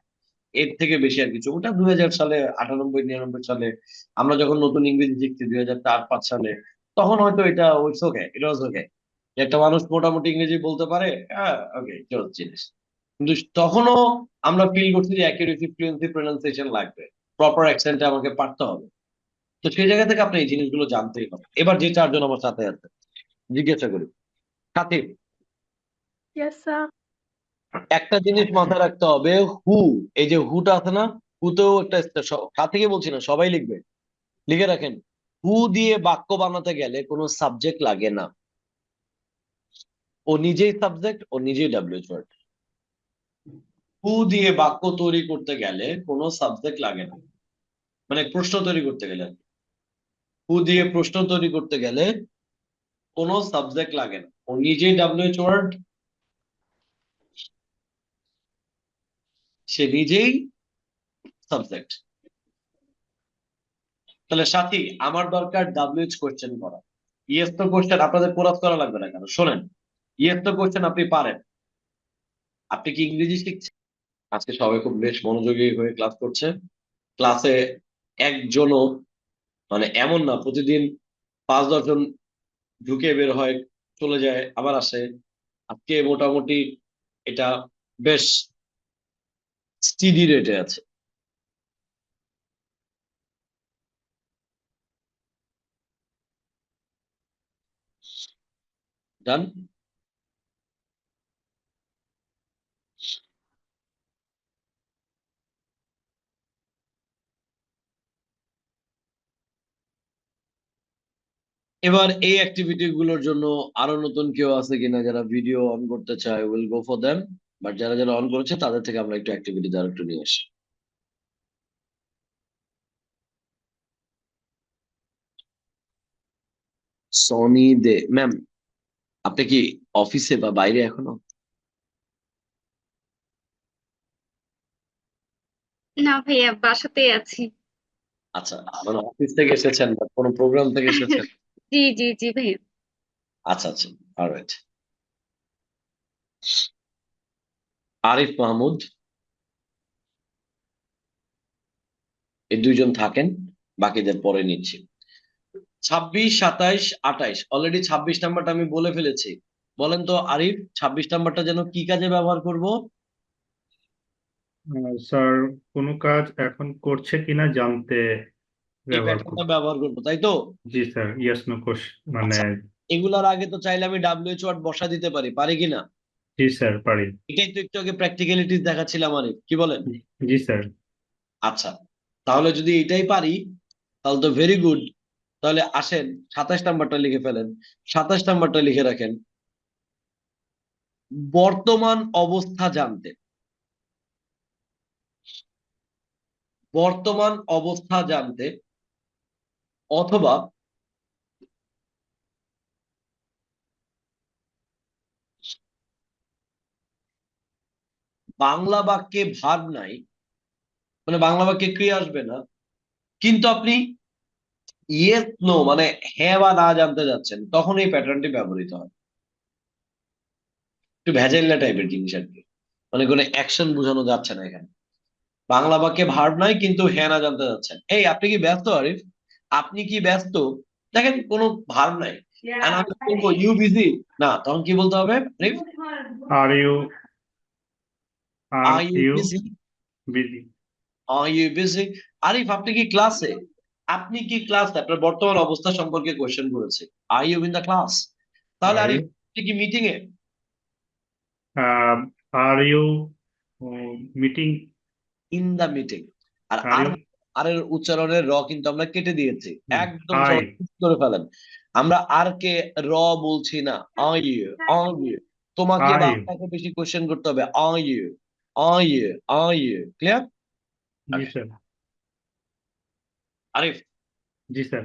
এর থেকে বেশি আর কিছু। ওটা 2000 সালে, 98, 99 সালে আমরা যখন নতুন ইংরেজি শিখছি 2004-5 সালে, তখন হয়তো এটা ইটস ওকে, ইট ওয়াজ ওকে, একটা মানুষ মোটামুটি ইংরেজি বলতে পারে, হ্যাঁ ওকে, চল জিনিস। কিন্তু তখনও আমরা ফিল করছি যে অ্যাকুরেসি, ফ্লুয়েন্সি, প্রোনাউন্সিয়েশন লাগবে, প্রপার অ্যাকসেন্টে আমাকে পারতে হবে। তো সেই জায়গা থেকে আপনি এই জিনিসগুলো জানতেই হবে। এবার যে চারজন আমার সাথে আছে জিজ্ঞাসা করি, সাথে Yes, sir. একটা জিনিস মাথায় রাখতে হবে, হু, এই যে হুটা আছে না, হুতেও একটা সাথে থেকে বলছি না, সবাই লিখবে, লিখে রাখেন, হু দিয়ে বাক্য বানাতে গেলে কোনো সাবজেক্ট লাগে না, ও নিজেই সাবজেক্ট, ও নিজেই ডাব্লিউএইচ ওয়ার্ড। হু দিয়ে বাক্য তৈরি করতে গেলে কোনো সাবজেক্ট লাগে না, মানে প্রশ্ন তৈরি করতে গেলে, হু দিয়ে প্রশ্ন তৈরি করতে গেলে কোনো সাবজেক্ট লাগে না, ও নিজেই ডাব্লিউএইচ ওয়ার্ড, সে নিজেই সাবজেক্ট। তাহলে সাথী, আমার দরকার ডাব্লিউএইচ কোশ্চেন করা। ইয়েস তো কোশ্চেন আপনাদের কোরাস করা লাগবে না কেন, শোনেন, ইয়েস তো কোশ্চেন আপনি পারেন। আপনি কি ইংরেজি শিখছেন? আজকে সবাই খুব বেশ মনোযোগী হয়ে ক্লাস করছে। ক্লাসে একজনও, মানে এমন না প্রতিদিন 5-10 জন ঢুকে বের হয়, চলে যায়, আবার আসে। আজকে মোটামুটি এটা বেশ স্টিডি রেটে আছে। ডান? এবার এই অ্যাক্টিভিটি গুলোর জন্য আরো নতুন কেউ আছে কিনা যারা ভিডিও অন করতে চায়, will go for them. But যারা যারা অন করেছে তাদের থেকে আমরা একটু অ্যাক্টিভিটি দ্বারা একটু নিয়ে আসি। সনি দে ম্যাম, আপনি কি অফিসে বা বাইরে এখনো? না ভাইয়া, বাসাতেই আছি। আচ্ছা, মানে অফিস থেকে এসেছেন বা কোনো প্রোগ্রাম থেকে এসেছেন? জি জি জি ভাইয়া। আচ্ছা আচ্ছা, অলরাইট। আরিফ মাহমুদ, এই দুইজন থাকেন, বাকিদের পরে নিচ্ছি। 26, 27, 28, অলরেডি 26 নাম্বারটা আমি বলে ফেলেছি। বলেন তো আরিফ, 26 নাম্বারটা যেন কি কাজে ব্যবহার করব? স্যার কোনো কাজ এখন করছে কিনা জানতে এই ব্যবহার প্যাটার্নটা করব। ব্যবহার করবো, তাই তো? জি স্যার, ইয়েস নো কোশ্চেন মানে আচ্ছা, এগুলার আগে তো চাইলে আমি ডাব্লিউএইচ ওয়ার্ড বসা দিতে পারি, পারি কিনা? জি স্যার পারি। এটাই তো একটু আগে প্র্যাকটিক্যালিটিস দেখাচ্ছিলাম আরিফ, কি বলেন? জি স্যার। আচ্ছা, তাহলে যদি এটাই পারি তাহলে তো ভেরি গুড। তাহলে আসেন 27 নাম্বারটা লিখে ফেলেন। 27 নাম্বারটা লিখে রাখেন, বর্তমান অবস্থা জানতে। বর্তমান অবস্থা জানতে অথবা বাংলা বাক্যে ভার্ব নাই, মানে বাংলা বাক্যে ক্রিয়া আসবে না, কিন্তু আপনি ইয়েস নো মানে হ্যাঁ বা না জানতে যাচ্ছেন, তখন এই প্যাটার্নটি ব্যবহৃত হয়। একটু ভেজাইল্লা টাইপের জিনিস আর কি, মানে কোনো অ্যাকশন বোঝানো যাচ্ছে না এখানে। বাংলা বাক্যে ভার্ব নাই কিন্তু হ্যাঁ না জানতে যাচ্ছেন। এই আপনি কি ব্যস্ত আরিফ? আপনি কি ব্যস্ত? দেখেন কোনো ভার্ব নাই, আর আমি বলবো ইউ বিজি, না, তখন কি বলতে হবে Arif? Are you are you busy? Busy? Are you busy? Arif আপনি কি ক্লাসে? আপনি কি ক্লাসে? আপনার বর্তমান অবস্থা সম্পর্কে কোশ্চেন করেছে, are you in the class? তাহলে আর আরিফ আপনি কি মিটিং এ? Are you meeting? In the meeting. Are are are you are এর উচ্চারণের র কিন্তু আমরা কেটে দিয়েছি, একদম আই? সবাই ঠিক করে ফেলেন। আমরা আর কে র বলছি না, আর ইউ, আর ইউ। তোমাকে আর বা ইউ? আপনাকে বেশি কোশ্চেন করতে হবে, are you, are you, are you, clear? জি স্যার। আরিফ, জি স্যার।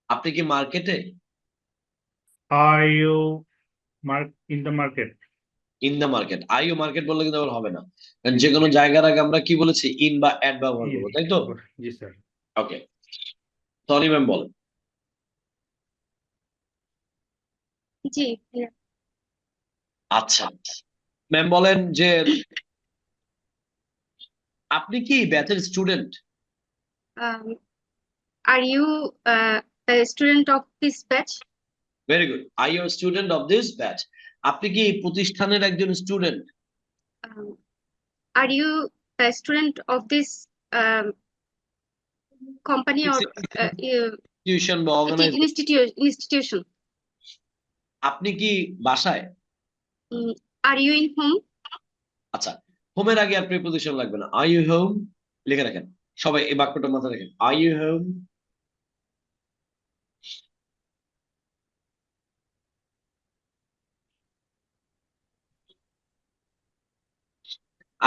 আপনি কি মার্কেটে? Are you in the market? In the market. Are you market বললে কিন্তু আবার হবে না, কারণ যে কোনো জায়গার আগে আমরা কি বলেছি, ইন বা অ্যাট ব্যবহার করবো, তাই তো? জি স্যার। ওকে, সরি ম্যাম বলেন। জি আচ্ছা, ম্যাম বলেন যে আপনি কি ব্যাচের student? Are you a student of this batch? Very good. Are you student of this batch? আপনি কি এই প্রতিষ্ঠানের একজন student? Um, are you a student of this company or institution বা অর্গানাইজেশন? institution? আপনি কি বাসায়? Are you in home? আচ্ছা, হোমের আগে আর প্রিপোজিশন লাগবে না। আর ইউ হোম লিখে রাখেন, সবাই এই বাক্যটা মাথায় রাখেন। Are you home?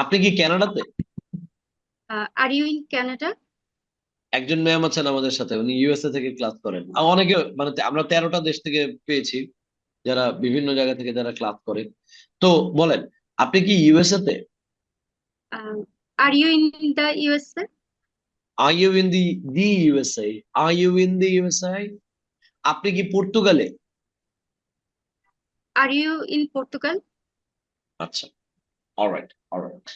আপনি কি কানাডাতে? Are you in Canada? একজন ম্যাম আছেন আমাদের সাথে, উনি ইউএসএ থেকে ক্লাস করেন। আর অনেকে মানে আমরা 13টা দেশ থেকে পেয়েছি যারা বিভিন্ন জায়গা থেকে যারা ক্লাস করে। তো বলেন, আপনি কি ইউএসএ তে? Are you in the USA? Are you in the USA? Are you in the USA? আপনি কি পর্তুগালে? Are you in Portugal? আচ্ছা, অলরাইট অলরাইট।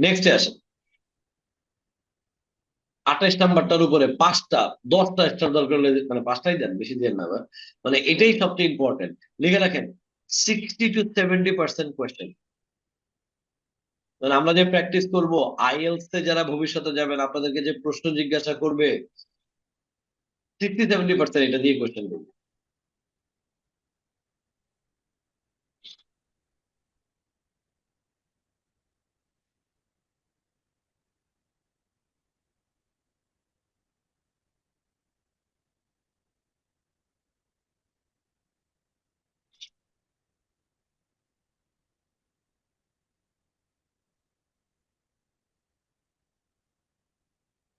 নেক্সটে আসেন। 28 নাম্বারটার উপরে 5টা 10টা স্টার দরকার হলে মানে 5টাই দেন, বেশি দেন না আবার। মানে এটাই সবচেয়ে ইম্পর্টেন্ট। লিখে রাখেন 60 to 70% কোয়েশ্চেন। মানে আমরা যে প্র্যাকটিস করব আইএলস তে যারা ভবিষ্যতে যাবেন আপনাদেরকে যে প্রশ্ন জিজ্ঞাসা করবে 60-70% এটা দিয়ে কোয়েশ্চেন করবে।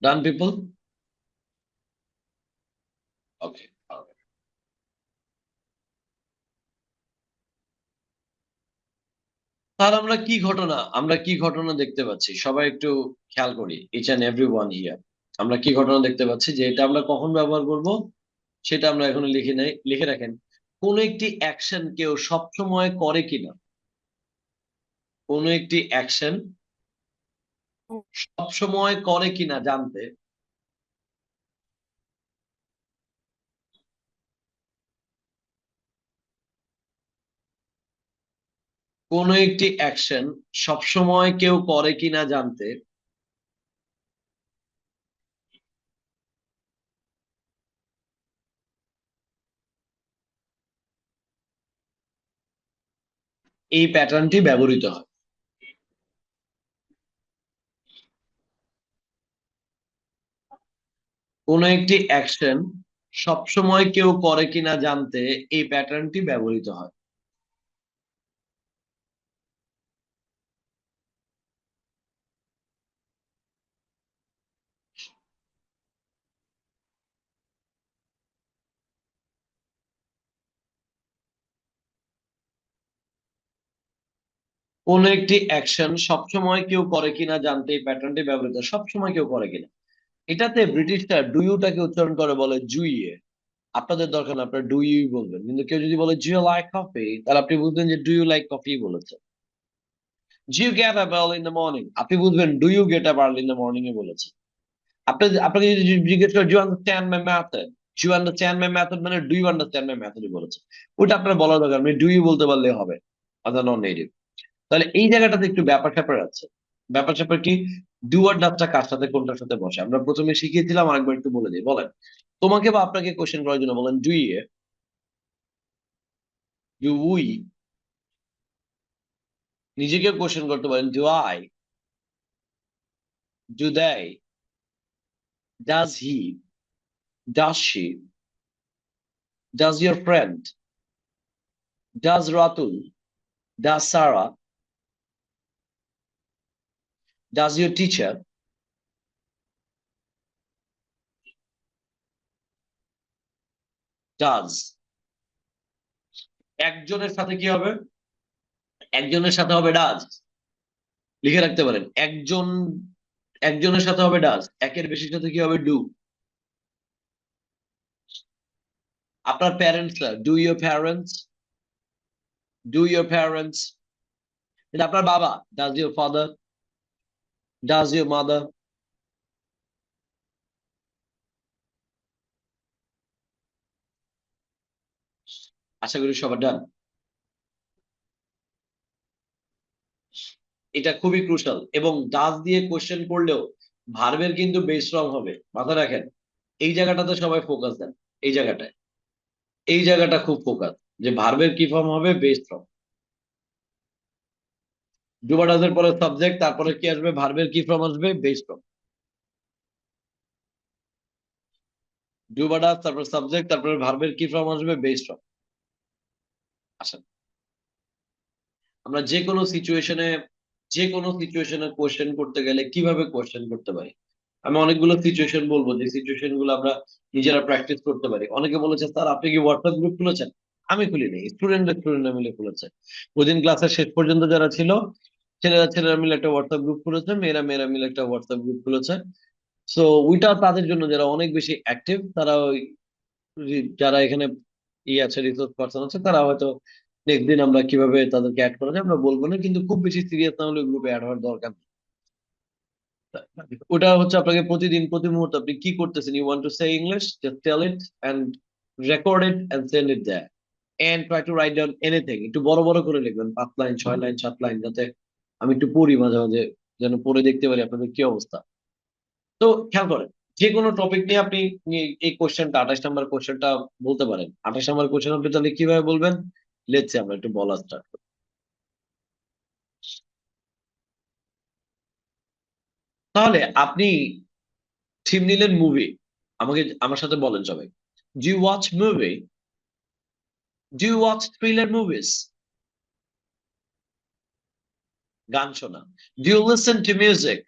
Done, people? Okay. Alright. তাহলে আমরা কি ঘটনা দেখতে পাচ্ছি সবাই একটু খেয়াল করি। Each and every one here. আমরা কি ঘটনা দেখতে পাচ্ছি যে এটা আমরা কখন ব্যবহার করব সেটা আমরা এখনো লিখে রাখেন। কোন একটি অ্যাকশন কেউ সবসময় করে কিনা, কোন একটি অ্যাকশন সবসময় করে কিনা জানতে কোন একটি অ্যাকশন সবসময় কেউ করে কিনা জানতে এই প্যাটার্নটি ব্যবহৃত হয়। কোন একটি অ্যাকশন সবসময় কেউ করে কিনা জানতে এই প্যাটার্নটি ব্যবহৃত হয়। কোন একটি অ্যাকশন সবসময় কেউ করে কিনা জানতে এই প্যাটার্নটি ব্যবহৃত হয়। সবসময় কেউ করে কিনা, এটাতে ব্রিটিশরা ডু ইউটাকে উচ্চারণ করে বলে জুইয়ে। আপনাদের দরকার না, আপনারা ডু ইউ বলবেন। কিন্তু কেউ যদি বলে ডু ইউ লাইক কফি, তাহলে আপনি বুঝবেন যে ডু ইউ লাইক কফি বলেছে। Do you get up early in the morning, আপনি বুঝবেন do you get up early in the morning এ বলেছে। আপনাকে যদি জিজ্ঞেস করে do you understand my method, do you understand my method মানে ডু ইউ আন্ডারস্ট্যান্ড মাই মেথডই বলেছে। ওটা আপনার বলার দরকার, আপনি ডু ইউ বলতে পারলে হবে, আদার নন নেটিভ। তাহলে এই জায়গাটাতে একটু ব্যাপার স্যাপার আছে। ব্যাপার স্যাপার কি, ডু আর ডাজটা কার সাথে কোনটার সাথে বসে আমরা প্রথমে শিখিয়েছিলাম, আরেকবার একটু বলে দিই। বলেন, তোমাকে বা আপনাকে কোশ্চেন করার জন্য বলেন ডু ইয়ে, ডু উই, নিজেকে কোশ্চেন করতে পারেন do I, do they, does he, does she, does your friend, does Ratul, does Sara, does your teacher, does. একজনের সাথে কি হবে, একজনের সাথে হবে ডাজ, লিখে রাখতে পারেন। একজনের সাথে হবে ডাজ, একের বেশির সাথে কি হবে ডু। আপনার প্যারেন্টসরা, do your parents, Do your parents? এটা আপনার বাবা। Does your father? Does your mother? আশা করি সবার ডান। এটা খুবই ক্রুশাল এবং ডাজ দিয়ে কোশ্চেন করলেও ভার্বের কিন্তু বেস ফর্ম হবে, মাথায় রাখেন। এই জায়গাটাতে সবাই ফোকাস দেন, এই জায়গাটায়, এই জায়গাটা খুব ফোকাস, যে ভার্বের কি ফর্ম হবে, বেস ফর্ম। ডু বা ডাজের পরে সাবজেক্ট, তারপরে কি আসবে, ভার্বের কি ফর্ম আসবে, বেস ফর্ম। ডু বা ডাজ, তারপরে সাবজেক্ট, তারপরে ভার্বের কি ফর্ম আসবে, বেস ফর্ম। আসেন, আমরা যে কোনো সিচুয়েশনে কোশ্চেন করতে গেলে কিভাবে কোশ্চেন করতে পারি। আমি অনেকগুলো সিচুয়েশন বলবো, যে সিচুয়েশন গুলো আমরা নিজেরা প্র্যাকটিস করতে পারি। অনেকে বলেছে স্যার আপনি কি হোয়াটসঅ্যাপ গ্রুপ খুলেছেন? আমি খুলিনি, স্টুডেন্টরা মিলে খুলেছে। ওইদিন ক্লাসের শেষ পর্যন্ত যারা ছিল, ছেলেরা মিলে একটা হোয়াটসঅ্যাপ গ্রুপ খুলেছে, মেয়েরা মিলে একটা হোয়াটসঅ্যাপ গ্রুপ খুলেছে। সো ওইটা তাদের জন্য যারা অনেক বেশি অ্যাক্টিভ, তারা ওই যারা এখানে আছে, রিসোর্স পারসন আছে, তারা হয়তো নেক্সট দিন আমরা কিভাবে তাদেরকে অ্যাড করা যায় আমরা বলবো না, কিন্তু খুব বেশি সিরিয়াস না হলে গ্রুপে অ্যাড হওয়ার দরকার নেই। ওটা হচ্ছে আপনাকে প্রতিদিন প্রতি মুহূর্তে আপনি কি করতেছেন, you want to say English, just tell it and record it and send it there and try to write down anything. একটু বড় বড় করে লিখবেন, 5 লাইন 6 লাইন 7 লাইন, যাতে আমি একটু পড়ি মাঝে মাঝে, যেন পড়ে দেখতে পারি আপনাদের কি অবস্থা। তো খেয়াল করেন, যে কোনো টপিক নিয়ে আপনি এই কোশ্চেনটা 28 নাম্বার কোশ্চেনটা বলতে পারেন। 28 নাম্বার কোশ্চেন আপনি তাহলে কিভাবে বলবেন, লেটস সে আমরা একটু বলা স্টার্ট করি। তাহলে আপনি থিম নিলেন মুভি, আমাকে আমার সাথে বলেন সবাই, do you watch movie? Do you watch thriller movies? গান শোনা। Do you listen to music?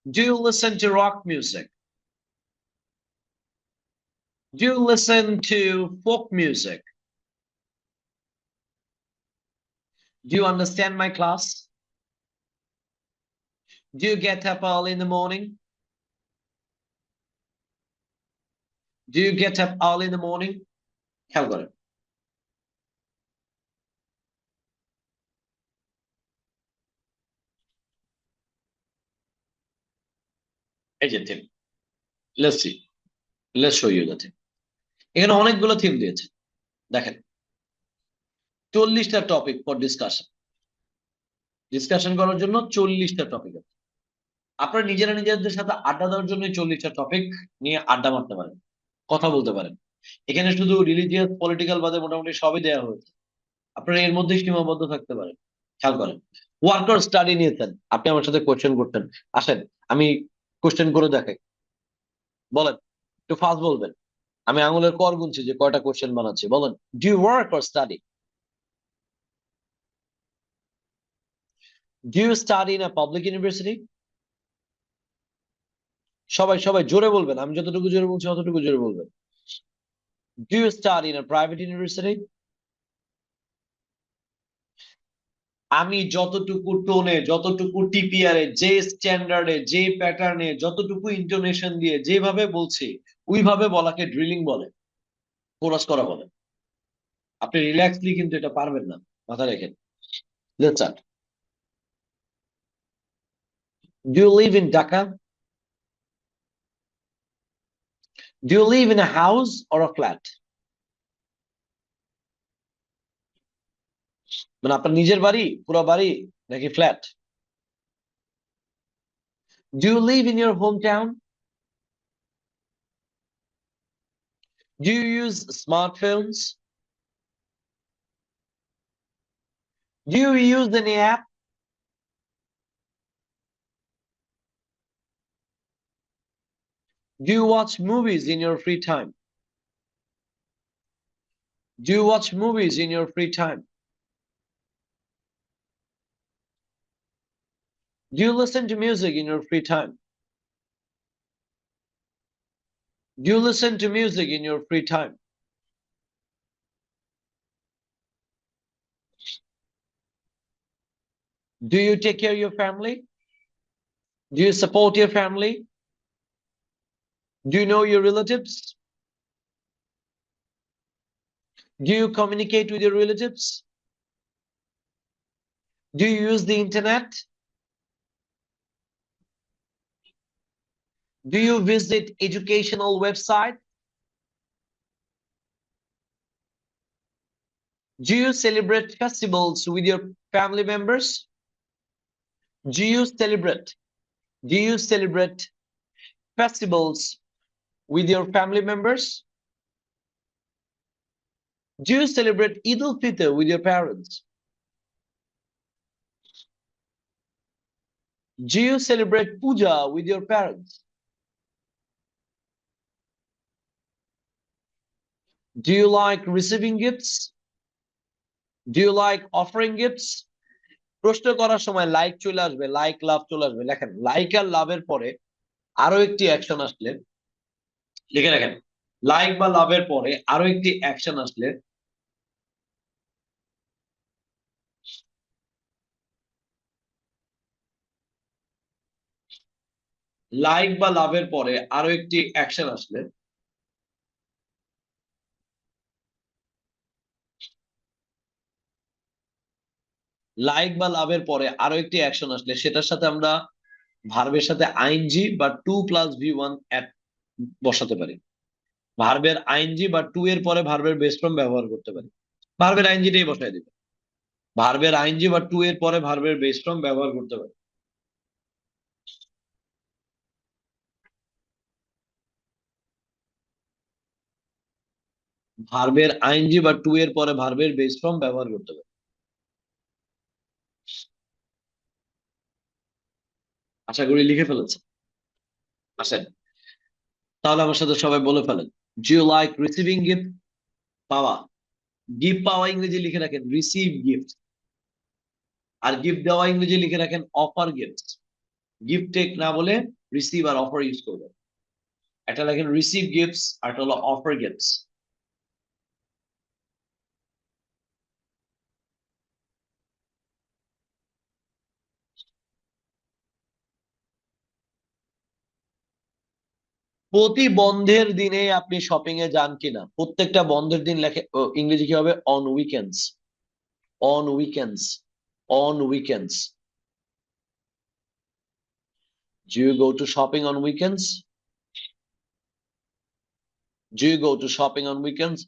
Do you listen to rock music? Do you listen to folk music? Do you understand my class? Do you get up early in the morning? Do you get up early in the morning? খেয়াল করেন, এই যে theme, let's see, let's show you the theme. এখানে অনেকগুলো theme দিয়েছে, দেখেন 40টা topic for discussion করার জন্য 40টা টপিক আছে। আপনারা নিজেদের সাথে আড্ডা দেওয়ার জন্য 40টা টপিক নিয়ে আড্ডা মারতে পারেন, কথা বলতে পারেন। এখানে শুধু রিলিজিয়াস পলিটিক্যাল বাদে মোটামুটি সবই দেওয়া হয়েছে, আপনারা এর মধ্যে সীমাবদ্ধ থাকতে পারেন। খেয়াল করেন, ওয়ার্কার স্টাডি নিয়েছেন, আপনি আমার সাথে কোশ্চেন করতেন। আসেন আমি কোশ্চেন করে দেখাই, বলেন, একটু ফাস্ট বলবেন। আমি আঙুলের কর গুনছি যে কয়টা কোশ্চেন বানাচ্ছি, বলেন। Do you work or study? Do you study in a public university? সবাই সবাই জোরে বলবেন, আমি যতটুকু জোরে বলছি ততটুকু জোরে বলবেন। Do you study in a private university? আমি যতটুকু টোনে, যতটুকু টিপিআরে, যে স্ট্যান্ডার্ডে, যে প্যাটার্নে, যতটুকু ইন্টোনেশন দিয়ে যেভাবে বলছি, ওইভাবে বলাকে ড্রিলিং বলে, কোরাস করা বলে। আপনি রিল্যাক্সলি কিন্তু এটা পারবেন না, মাথা রেখেন। Let's start. Do you live in Dhaka? Do you live in a house or a flat? মানে আপনার নিজের বাড়ি, পুরো বাড়ি, নাকি flat? Do you live in your home town? Do you use smartphones? Do you use any app? Do you watch movies in your free time? Do you watch movies in your free time? Do you listen to music in your free time? Do you listen to music in your free time? Do you take care of your family? Do you support your family? Do you know your relatives? Do you communicate with your relatives? Do you use the internet? Do you visit educational website? Do you celebrate festivals with your family members? Do you celebrate festivals with your family members? Do you celebrate Eid al-Fitr with your parents? Do you celebrate puja with your parents? Do you like receiving gifts? Do you like offering gifts? প্রশ্ন করার সময় like চলে আসবে, like love চলে আসবে। লেখেন like আর লাভের পরে আরো একটি অ্যাকশন আসলে লিখে রাখেন, লাইক বা লাভের পরে আরো একটি অ্যাকশন আসলে লাইক বা লাভের পরে আরো একটি অ্যাকশন আসলে লাইক বা লাভের পরে আরো একটি অ্যাকশন আসলে সেটার সাথে আমরা ভার্বের সাথে আইএনজি বা 2+V1 বসাতে পারি। ভার্বের আইএনজি বা 2 এর পরে ভার্বের বেস ফর্ম ব্যবহার করতে পারি। ভার্বের আইএনজিটাই বসাই দিবে। ভার্বের আইএনজি বা 2 এর পরে ভার্বের বেস ফর্ম ব্যবহার করতে পারি। ভার্বের আইএনজি বা 2 এর পরে ভার্বের বেস ফর্ম ব্যবহার করতে পারি। আশা করি লিখে ফেলেছেন। আসেন তাহলে আমার সাথে সবাই বলে ফেলেন, do you like receiving gift? পাওয়া, গিফট পাওয়া ইংরেজি লিখে রাখেন রিসিভ গিফট, আর গিফট দেওয়া ইংরেজি লিখে রাখেন অফার গিফট। গিফট টেক না বলে রিসিভ আর অফার ইউজ করবেন। একটা লেখেন রিসিভ গিফটস আর একটা হলো অফার গিফটস। প্রতি বন্ধের দিনে আপনি শপিং এ যান কিনা? প্রত্যেকটা বন্ধের দিন লেখে ইংরেজি কি হবে? On weekends, on weekends, on weekends. Do you go to shopping on weekends? Do you go to shopping on weekends?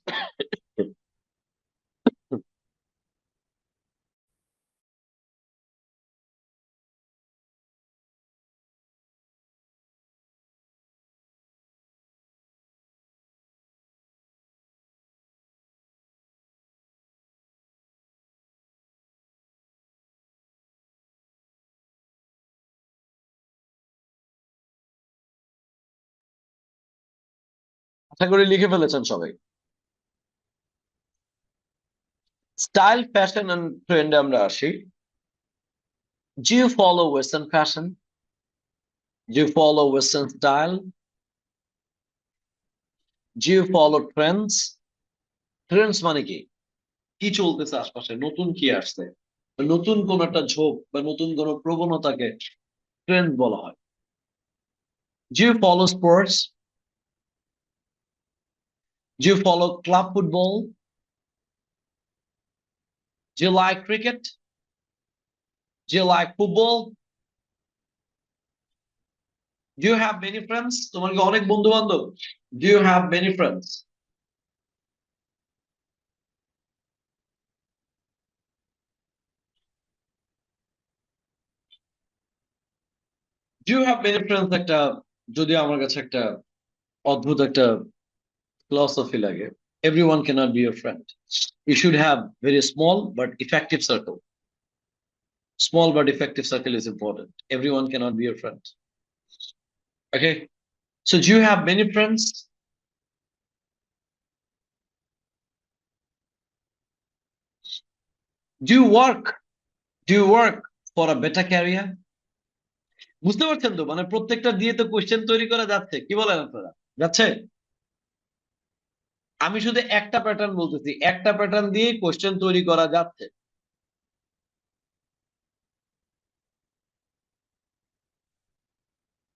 আশা করি লিখে ফেলেছেন সবাই। স্টাইল, ফ্যাশন এন্ড ট্রেন্ডে আমরা আসি। Do you follow Western fashion? Do you follow Western style? Do you follow trends? Trends মানে কি? কি চলতেছে আশপাশে, নতুন কি আসছে, নতুন কোন একটা ঝোঁক বা নতুন কোন প্রবণতাকে ট্রেন্ড বলা হয়। Do you follow sports? Do you follow club football? Do you like cricket? Do you like football? Do you have many friends? তোমার কি অনেক বন্ধু বান্ধব? Do you have many friends? Do you have many friends একটা, যদিও আমার কাছে একটা অদ্ভুত একটা philosophy লাগে। Everyone cannot be your friend. You should have very small but effective circle. Small but effective circle is important. Everyone cannot be your friend. Okay? So do you have many friends? Do you work? Do you work for a better career? বুঝতে পারছেন তো, মানে প্রত্যেকটা দিয়ে তো question তৈরি করা যাচ্ছে, কি বলেন আপনারা? যাচ্ছে? আমি শুধু একটা প্যাটার্ন বলতেছি, একটা প্যাটার্ন দিয়ে কোশ্চেন তৈরি করা যাচ্ছে।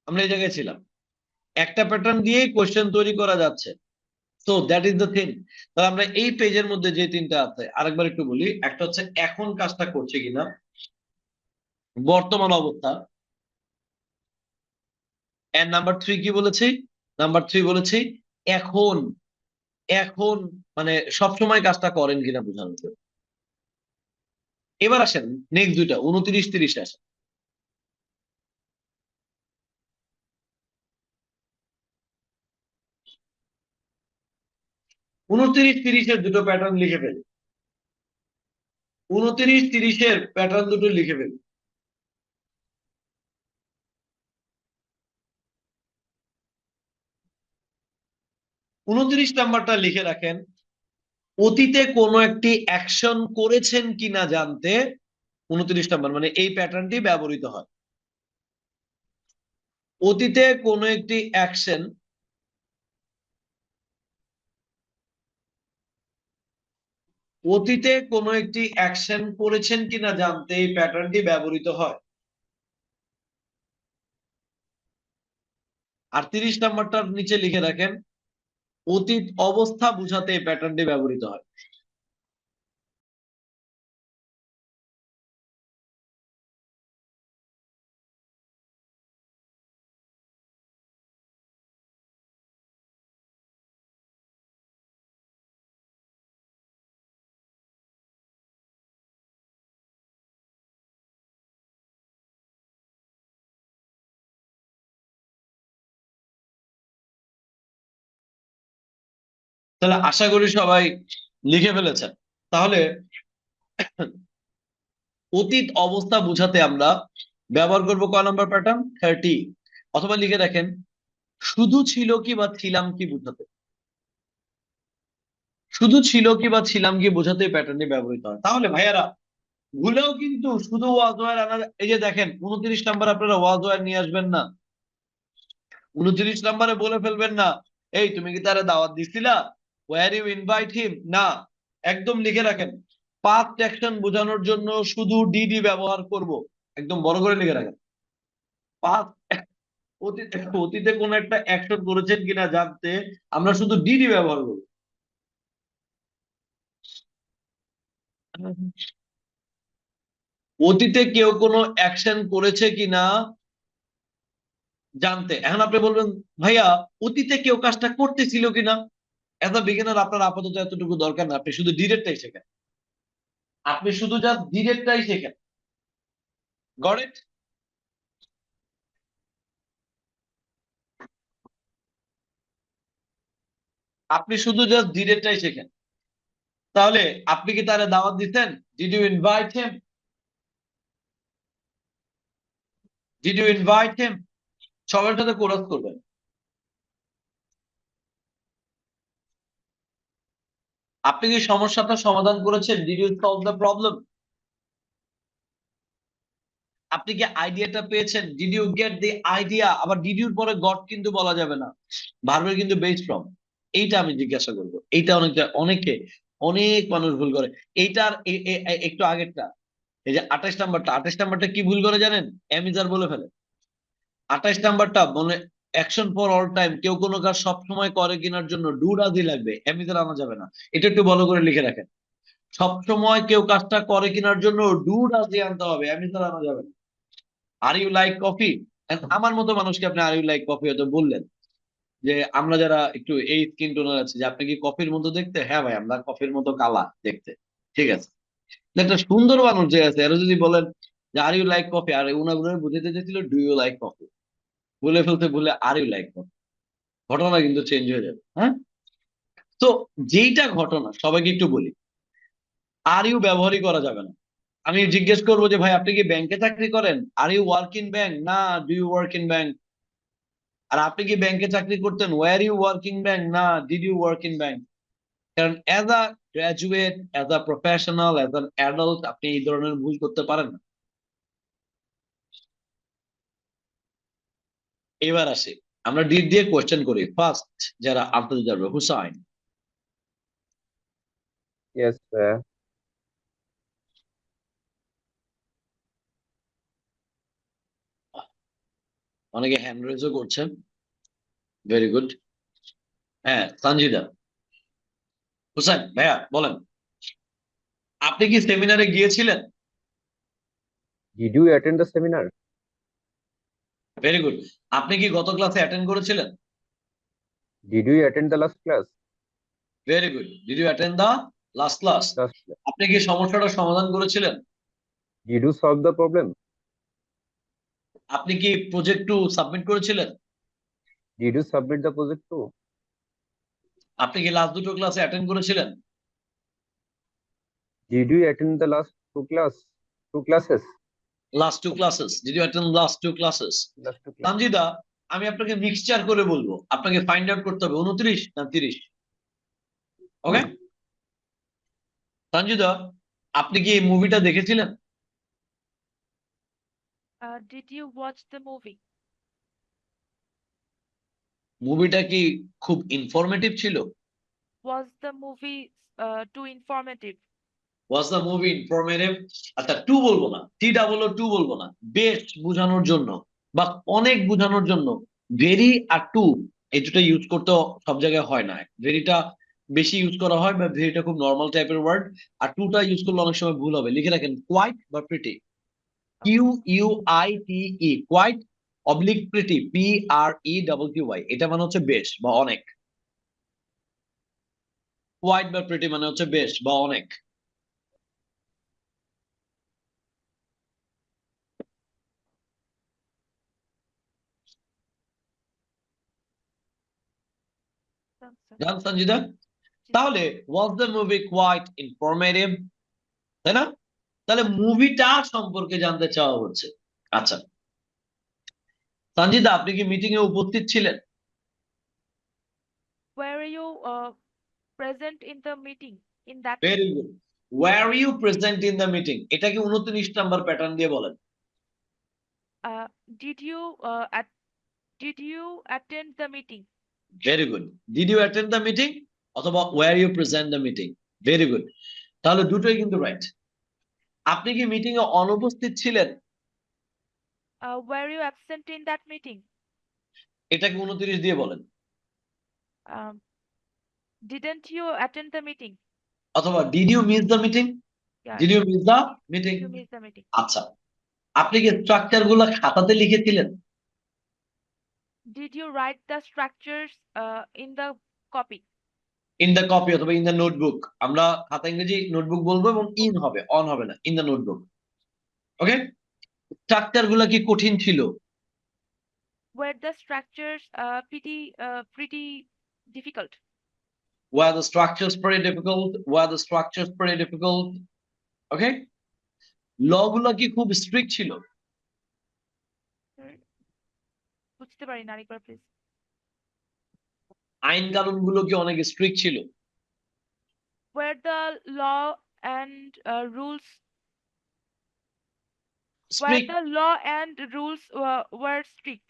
আমরা এই জায়গায় ছিলাম, একটা প্যাটার্ন দিয়ে কোশ্চেন তৈরি করা যাচ্ছে। So that is the thing. তাহলে আমরা এই পেজের মধ্যে যে তিনটা আছে আরেকবার একটু বলি। একটা হচ্ছে এখন কাজটা করছে কিনা, বর্তমান অবস্থা। এন্ড নাম্বার 3 কি বলেছি? নাম্বার 3 বলেছি এখন, এখন মানে সবসময় কাজটা করেন কিনা বোঝানোর জন্য। এবার আসেন নেক্সট দুইটা 29-30 আসেন। 29-30 দুটো প্যাটার্ন লিখে ফেলি। 29-30 প্যাটার্ন দুটো লিখে ফেলি। 29 নাম্বারটা লিখে রাখেন, অতীতে কোনো একটি অ্যাকশন করেছেন কিনা জানতে 29 নাম্বার মানে এই প্যাটার্নটি ব্যবহৃত হয়। অতীতে কোনো একটি অ্যাকশন, অতীতে কোনো একটি অ্যাকশন করেছেন কিনা জানতে এই প্যাটার্নটি ব্যবহৃত হয়। আর 30 নাম্বারটার নিচে লিখে রাখেন, অতীত অবস্থা বোঝাতে এই প্যাটার্নটি ব্যবহৃত হয়। তাহলে আশা করি সবাই লিখে ফেলেছেন। তাহলে অতীত অবস্থা বোঝাতে আমরা ব্যবহার করব কয় নাম্বার প্যাটার্ন? 30। অথবা লিখে রাখেন, শুধু ছিল কি বা ছিলাম কি বোঝাতে, শুধু ছিল কি বা ছিলাম কি বোঝাতে প্যাটার্নটি ব্যবহৃত হয়। তাহলে ভাইয়ারা ভুলেও কিন্তু শুধু ওয়াজ ওয়ার আনার, এই যে দেখেন 29 নাম্বার আপনারা ওয়াজ ওয়ার নিয়ে আসবেন না। 29 নাম্বারে বলে ফেলবেন না, এই তুমি কি তারা দাওয়াত দিছিলা, ওয়্যার ইউ ইনভাইট হিম, না। একদম লিখে রাখেন, পাস্ট অ্যাকশন বোঝানোর জন্য শুধু ডিডি ব্যবহার করব। একদম বড় করে লিখে রাখেন, পাস্ট, অতীতে অতীতে কোন একটা অ্যাকশন করেছেন কিনা জানতে আমরা শুধু ডিডি ব্যবহার করব। অতীতে কেউ কোনো অ্যাকশন করেছে কিনা জানতে। এখন আপনি বলবেন, ভাইয়া অতীতে কেউ কাজটা করতেছিল কিনা? এত বিজ্ঞানের আপনার আপাতত এতটুকু দরকার না, আপনি শুধু ডিরেক্টটাই শেখেন, আপনি শুধু জাস্ট ডিরেক্টটাই শেখেন। Got it? আপনি শুধু জাস্ট ডিরেক্টটাই শেখেন। তাহলে আপনি কি তারে দাওয়াত দিতেন? Did you invite him? Did you invite him? সবার সাথে কোরাস করবেন। আপনি কি সমস্যাটা সমাধান করেছেন? Did you solve the problem? আপনি কি আইডিয়াটা পেয়েছেন? Did you get the idea? আবার ডিড ইউর পরে গট কিন্তু বলা যাবে না, ভার্বের কিন্তু বেস ফ্রম। এইটা আমি জিজ্ঞাসা করব, এইটা অনেক মানুষ ভুল করে। এইটার একটু আগেরটা, এই যে 28 নাম্বারটা, 28 নাম্বারটা কি ভুল করে জানেন? অ্যামিজার বলে ফেলে। 28 নাম্বারটা মানে অ্যাকশন ফর অল টাইম, কেউ কোনো কাজ সব সময় করে কিনার জন্য ডু ডাজই লাগবে, অ্যামিজার আনা যাবে না। এটা একটু ভালো করে লিখে রাখেন, সব সময় কেউ কাজটা করে কিনার জন্য ডু ডাজই আনতে হবে, অ্যামিজার আনা যাবে না। Are you like coffee? আমার মতো মানুষকে আপনি আর ইউ লাইক কফি হয়তো বললেন, যে আমরা যারা একটু এই স্কিন টোনার আছে, যে আপনি কি কফির মতো দেখতে? হ্যাঁ ভাই, আমরা কফির মতো কালা দেখতে। ঠিক আছে, একটা সুন্দর মানুষ যে আছে এরা যদি বলেন যে আর ইউ লাইক কফি, আর উনাগুলো বুঝাতে চাইছিল ডু ইউ লাইক কফি, বলে ফেলতে ভুলে আর ইউ লাইক কফি, ঘটনা কিন্তু চেঞ্জ হয়ে যাবে। হ্যাঁ, তো যেইটা ঘটনা সবাইকে একটু বলি, আর ইউ ব্যবহারই করা যাবে না। আমি জিজ্ঞেস করবো যে ভাই আপনি কি ব্যাংকে চাকরি করেন? Are you work in bank? না, do you work in bank? আর আপনি কি ব্যাংকে চাকরি করতেন? Were you working bank? না, did you work in bank? কারণ as a graduate, as a professional, as an adult আপনি এই ধরনের ভুল করতে পারেন না। এবার আসি, আমরা ডিড দিয়ে কোয়েশ্চেন করি। ফার্স্ট যারা আনসার যাবে, হুসাইন। Yes, sir. অনেকে হ্যান্ড রেজও করছেন, ভেরি গুড। হ্যাঁ, সঞ্জিদা। হুসাইন ভাইয়া বলেন, আপনি কি সেমিনারে গিয়েছিলেন? Did you attend the seminar? Very good. আপনি কি গত ক্লাসে অ্যাটেন্ড করেছিলেন? Did you attend the last class? Very good. Did you attend the last class? Last class. আপনি কি সমস্যাটার সমাধান করেছিলেন? Did you solve the problem? আপনি কি প্রজেক্ট 2 সাবমিট করেছিলেন? Did you submit the project too? আপনি কি লাস্ট দুটো ক্লাসে অ্যাটেন্ড করেছিলেন? Did you attend the last two classes? Last two classes, did you attend last two classes? Last two classes. Tamjida, আমি আপনাকে মিক্সচার করে বলবো, আপনাকে ফাইন্ড আউট করতে হবে 29 না 30। ওকে তামজিদা, আপনি কি এই মুভিটা দেখেছিলেন? Did you watch the movie? মুভিটা কি খুব ইনফরমেটিভ ছিল? Was the movie too informative? Was the movie informative? আচ্ছা, টু বলবো না, টু বলবো না, বেশ বোঝানোর জন্য বা অনেক বোঝানোর জন্য ভেরি আর টু এই দুটো ইউজ করতে সব জায়গায় হয় না। ভেরিটা বেশি ইউজ করা হয়, বা ভেরিটা খুব নর্মাল টাইপের ওয়ার্ড, আর টুটা ইউজ করলে অনেক সময় ভুল হবে। লিখে রাখেন কোয়াইট বা pretty, QUITE, quite oblique pretty, PREQQY, এটা মানে হচ্ছে বেশ বা অনেক। কোয়াইট বা প্রিটি মানে হচ্ছে বেশ বা অনেক। Done, sir. জান সঞ্জিদা? জি, sir. তাহলে was the movie quite informative, তাই না? তাহলে মুভিটা সম্পর্কে জানতে চাওয়া হচ্ছে। আচ্ছা সঞ্জিদা, আপনি কি মিটিং এ উপস্থিত ছিলেন? Were you present in the meeting? In that very meeting? Good. Were you present in the meeting, এটাকে 29 নাম্বার প্যাটার্ন দিয়ে বলেন। Did you attend the meeting? Very good. Did you attend the meeting অথবা were you present the meeting. Very good. তাহলে দুটোই কিন্তু right. আপনি কি meeting এ অনুপস্থিত ছিলেন? Were you absent in that meeting? এটাকে 29 দিয়ে বলেন। Um, didn't you attend the meeting? অথবা did you miss the meeting? Yeah. Did you miss the meeting? Did you miss the meeting? আচ্ছা, আপনি কি স্ট্রাকচার গুলো খাতাতে লিখেছিলেন? Did you write the structures in the copy? In the copy অথবা in the notebook. আমরা খাতা ইংরেজি নোটবুক বলবো এবং ইন হবে, অন হবে না, in the notebook. Okay, structure গুলা কি কঠিন ছিল? Were the structures pretty difficult? Were the structures pretty difficult? Were the structures pretty difficult? ওকে, ল গুলা কি খুব স্ট্রিক্ট ছিল? বুঝতে পারি না, আরেকবার প্লিজ। আইন কানুন গুলো কি অনেক স্ট্রিক্ট ছিল? Were the law and rules strict were strict?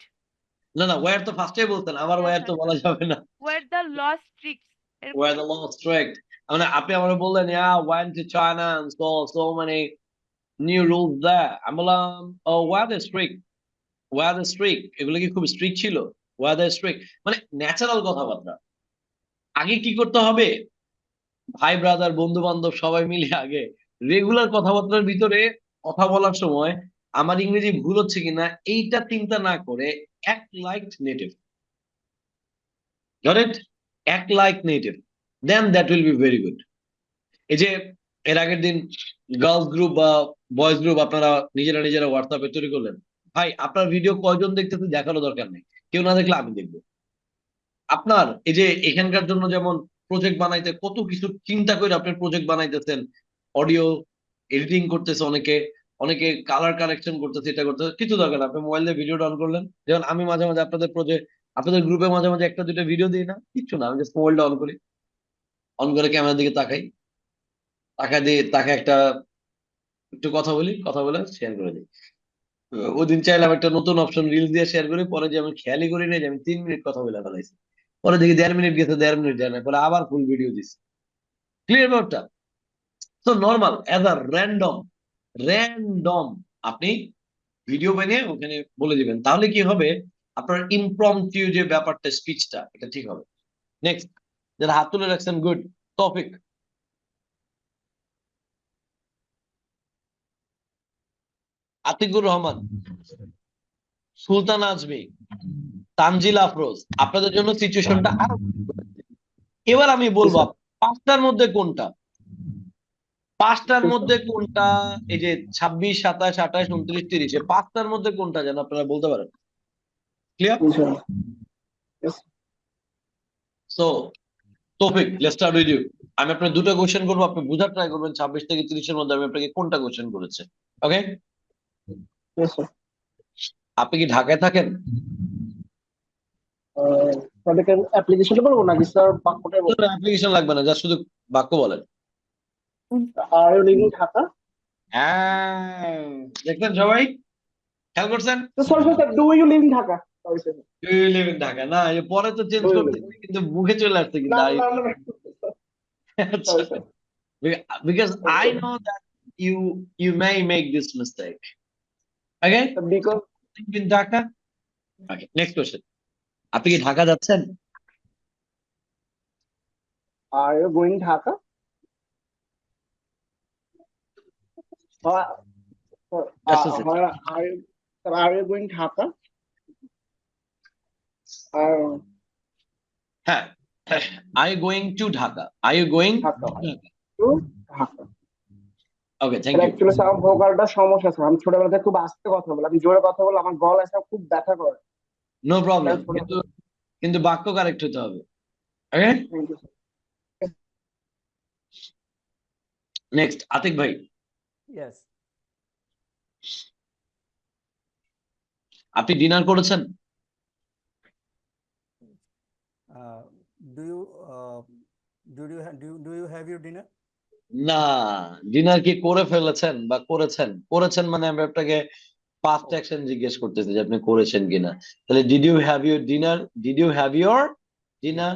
না না, ওয়্যার তো ফার্স্টেই বলতেন, আবার Yes, ওয়্যার sir. তো বলা যাবে না। Were the law strict? Were the law strict? মানে আপনি আমার বললেন went to China and saw so many new rules there, আমি বললাম were they strict? Were they strict? এগুলো কি খুব স্ট্রিক্ট ছিল? Were they strict? মানে ন্যাচারাল কথাবার্তা। আগে কি করতে হবে? ভাই ব্রাদার বন্ধু বান্ধব সবাই মিলে আগে রেগুলার কথাবার্তার ভিতরে কথা বলার সময় আমার ইংরেজি ভুল হচ্ছে কিনা এইটা চিন্তা না করে act like native. Got it? Act like native. Then that will be very good. এই যে এর আগের দিন গার্লস গ্রুপ বা বয়েজ গ্রুপ আপনারা নিজেরা হোয়াটসঅ্যাপে তৈরি করলেন, ভাই আপনার ভিডিও কয়জন দেখতেছে দেখারও দরকার নেই, কেউ না দেখলে আমি দেখবো। আপনার এই যে এখানকার জন্য যেমন প্রজেক্ট বানাইতে কত কিছু চিন্তা করে আপনি প্রজেক্ট বানাইতেছেন, অডিও এডিটিং করতেছে, অনেকে কালার কারেকশন করতেছে, এটা করতেছে, কিছু দরকার না, আপনি মোবাইল দিয়ে ভিডিও ডাউন করলেন। যেমন আমি মাঝে মাঝে আপনাদের গ্রুপে মাঝে মাঝে একটা দুটো ভিডিও দিই না, কিচ্ছু না, আমি জাস্ট মোবাইলটা অন করি, অন করে ক্যামেরার দিকে তাকাই, তাকে একটু কথা বলে শেয়ার করে দিই। ওই দিন চাইলাম একটা নতুন অপশন রিলস দিয়ে শেয়ার করি, পরে যে আমি খেয়ালই করি না যে আমি 3 মিনিট কথা বলে ফেলাইছি, পরে দেখি 1.5 মিনিট গেছে, 1.5 মিনিট যায় না, পরে আবার ফুল ভিডিও দিচ্ছি। ক্লিয়ার ব্যাপারটা? তো নর্মাল অ্যাজ আ র্যান্ডম আপনি ভিডিও বানিয়ে ওখানে বলে দিবেন, তাহলে কি হবে আপনার ইমপ্রম্পটু যে ব্যাপারটা স্পিচটা এটা ঠিক হবে। নেক্সট, যারা হাত তুলে রাখছেন গুড, তৌফিক, আতিকুর রহমান, সুলতান আজমি, তানজিল আফরোজ, আপনাদের জন্য সিচুয়েশনটা আরো এবার আমি বলবো পাঁচটার মধ্যে কোনটা, পাঁচটার মধ্যে কোনটা, এই যে 26, 27, 28, 29, 30 পাঁচটার মধ্যে কোনটা যেন আপনারা বলতে পারেন। ক্লিয়ার? সো তৌফিক, লেটস স্টার্ট উইথ ইউ। আমি আপনার দুটো কোশ্চেন করবো, আপনি বোঝার ট্রাই করবেন 26 থেকে 30 এর মধ্যে আমি আপনাকে কোনটা কোশ্চেন করেছে। ওকে? Yes, sir. আপনি কি ঢাকায় থাকেন? তাদেরকে অ্যাপ্লিকেশনটা বলবো নাকি স্যার বাক্যটাই বলবো? অ্যাপ্লিকেশন লাগবে না, জাস্ট শুধু বাক্য বলেন। Are you living Dhaka? হ্যাঁ, দেখলেন সবাই, খেয়াল করছেন? Sorry sir, do you live in Dhaka? Sorry sir. Do you live in Dhaka? না, এ পরে তো চেঞ্জ Do you করতে কিন্তু মুখে চলে আসছে কিন্তু না I- না না না, আচ্ছা। Sorry sir. Because I know that you may make this mistake. Okay? Because Live in Dhaka? Okay, next question. আপনি কি ঢাকা যাচ্ছেন? Are you going Dhaka? Just a second. Are you going Dhaka? আর হ্যাঁ। Are you going to Dhaka? Are you going Dhaka to Dhaka? To Dhaka. Okay, thank you. Actually sir আমার ভোকালটা সমস্যা sir, আমি ছোটবেলা থেকে খুব আস্তে কথা বলি, আমি জোরে কথা বলে আমার গলায় স্যার খুব ব্যথা করে। No problem. That's কিন্তু বাক্য কারেক্ট হতে হবে। Okay? Thank you sir. Next, Atik ভাই। Yes. আপনি ডিনার করেছেন? Do you do you have your dinner? না, ডিনার কি করে ফেলেছেন বা করেছেন? করেছেন মানে আমি আপনাকে পাস্ট অ্যাকশন জিজ্ঞেস করতেছি যে আপনি করেছেন কিনা। তাহলে did you have your dinner? Did you have your dinner?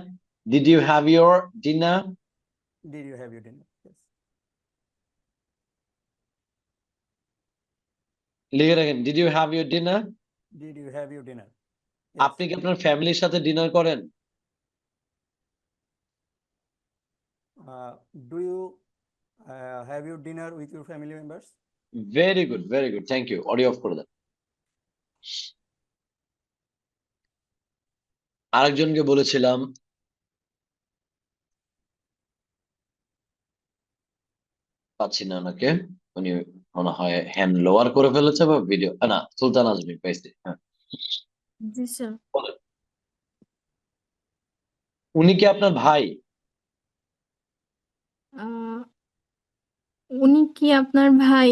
Did you have your dinner? Did you have your dinner? Yes. লিখে রাখেন, did you have your dinner? Did you have your dinner? আপনি কি আপনার ফ্যামিলির সাথে dinner করেন? Do you have your dinner with your family members? Very good, very good, thank you. Audio off করে দেন। আরেকজনকে বলেছিলাম পাচ্ছি না ওনাকে, উনি মনে হয় হ্যান্ড লোয়ার করে ফেলেছে বা ভিডিও না, সুলতান আজমি পাইছি। হ্যাঁ, জি স্যার। বলেন। উনি কি আপনার ভাই? উনি কি আপনার ভাই?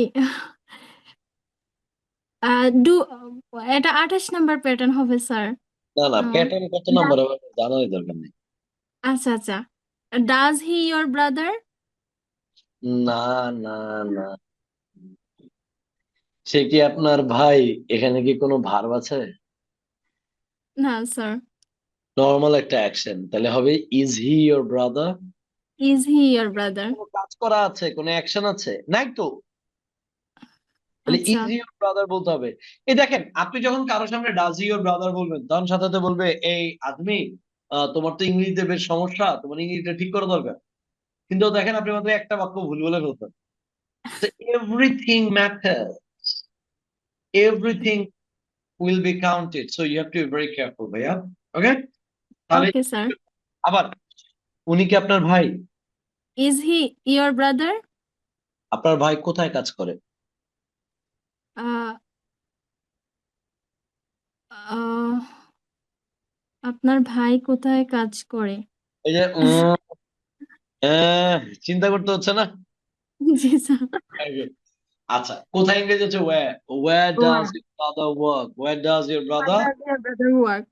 ডু এটা 28 নাম্বার প্যাটার্ন হবে স্যার। না না, প্যাটার্ন কত নাম্বার হবে জানারই দরকার নেই। আচ্ছা আচ্ছা। Does he your brother? না না না, সে কি আপনার ভাই? এখানে কি কোনো ভার্ব আছে? না স্যার। নর্মাল একটা অ্যাকশন, তাহলে হবে is he your brother? Is he your brother? কোনো কাজ করা আছে, কোনো অ্যাকশন আছে? নাই তো। তাহলে আচ্ছা ইজ হি ইয়োর ব্রাদার বলতে হবে। এই দেখেন, আপনি যখন কারোর সামনে ডাজ হি ইয়োর ব্রাদার বলবেন, তখন সাথে সাথে বলবে এই আদমি, তোমার তো ইংরেজিতে বেশ সমস্যা, তোমার ইংরেজিটা ঠিক করা দরকার। কিন্তু দেখেন আপনি মাত্র একটা বাক্য ভুল বলে ফেলতেন। Everything matters, everything will be counted, so you have to be very careful, ভাইয়া। ওকে? তাহলে ওকে স্যার। আবার উনি কি আপনার ভাই? Is he your brother? আপনার ভাই কোথায় কাজ করে? আপনার ভাই কোথায় কাজ করে? এই যে চিন্তা করতে হচ্ছে না? জি স্যার। আচ্ছা, কোথায় ইংরেজি হচ্ছে where does your brother work? Where does your brother? Brother work?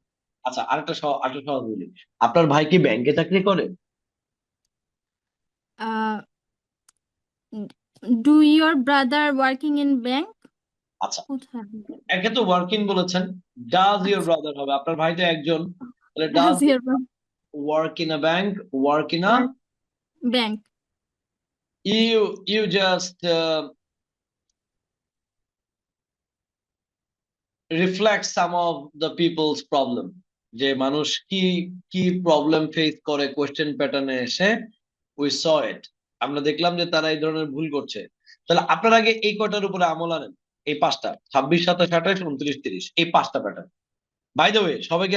আচ্ছা, আরেকটা সহজ বলি, আপনার ভাই কি ব্যাংকে চাকরি করে? Do your brother working in bank? আচ্ছা, কোথায়? একে তো ওয়ার্কিং বলেছেন, ডাজ ইয়োর ব্রাদার হবে, আপনার ভাই তো একজন, তাহলে does does your work in a bank? Work in a bank? you just reflect some of the people's problem, যে মানুষ কি কি প্রবলেম ফেস করে কোশ্চেন প্যাটার্নে এসে উই স ইট, আমরা দেখলাম যে তারা এই ধরনের ভুল করছে। তাহলে আপনার আগে এই কয়টার উপরে আমল আনেন, এই 5টা, 26, 27, 28, 29, 30, এই 5টা প্যাটার্ন। বাই দ্য ওয়ে, সবাইকে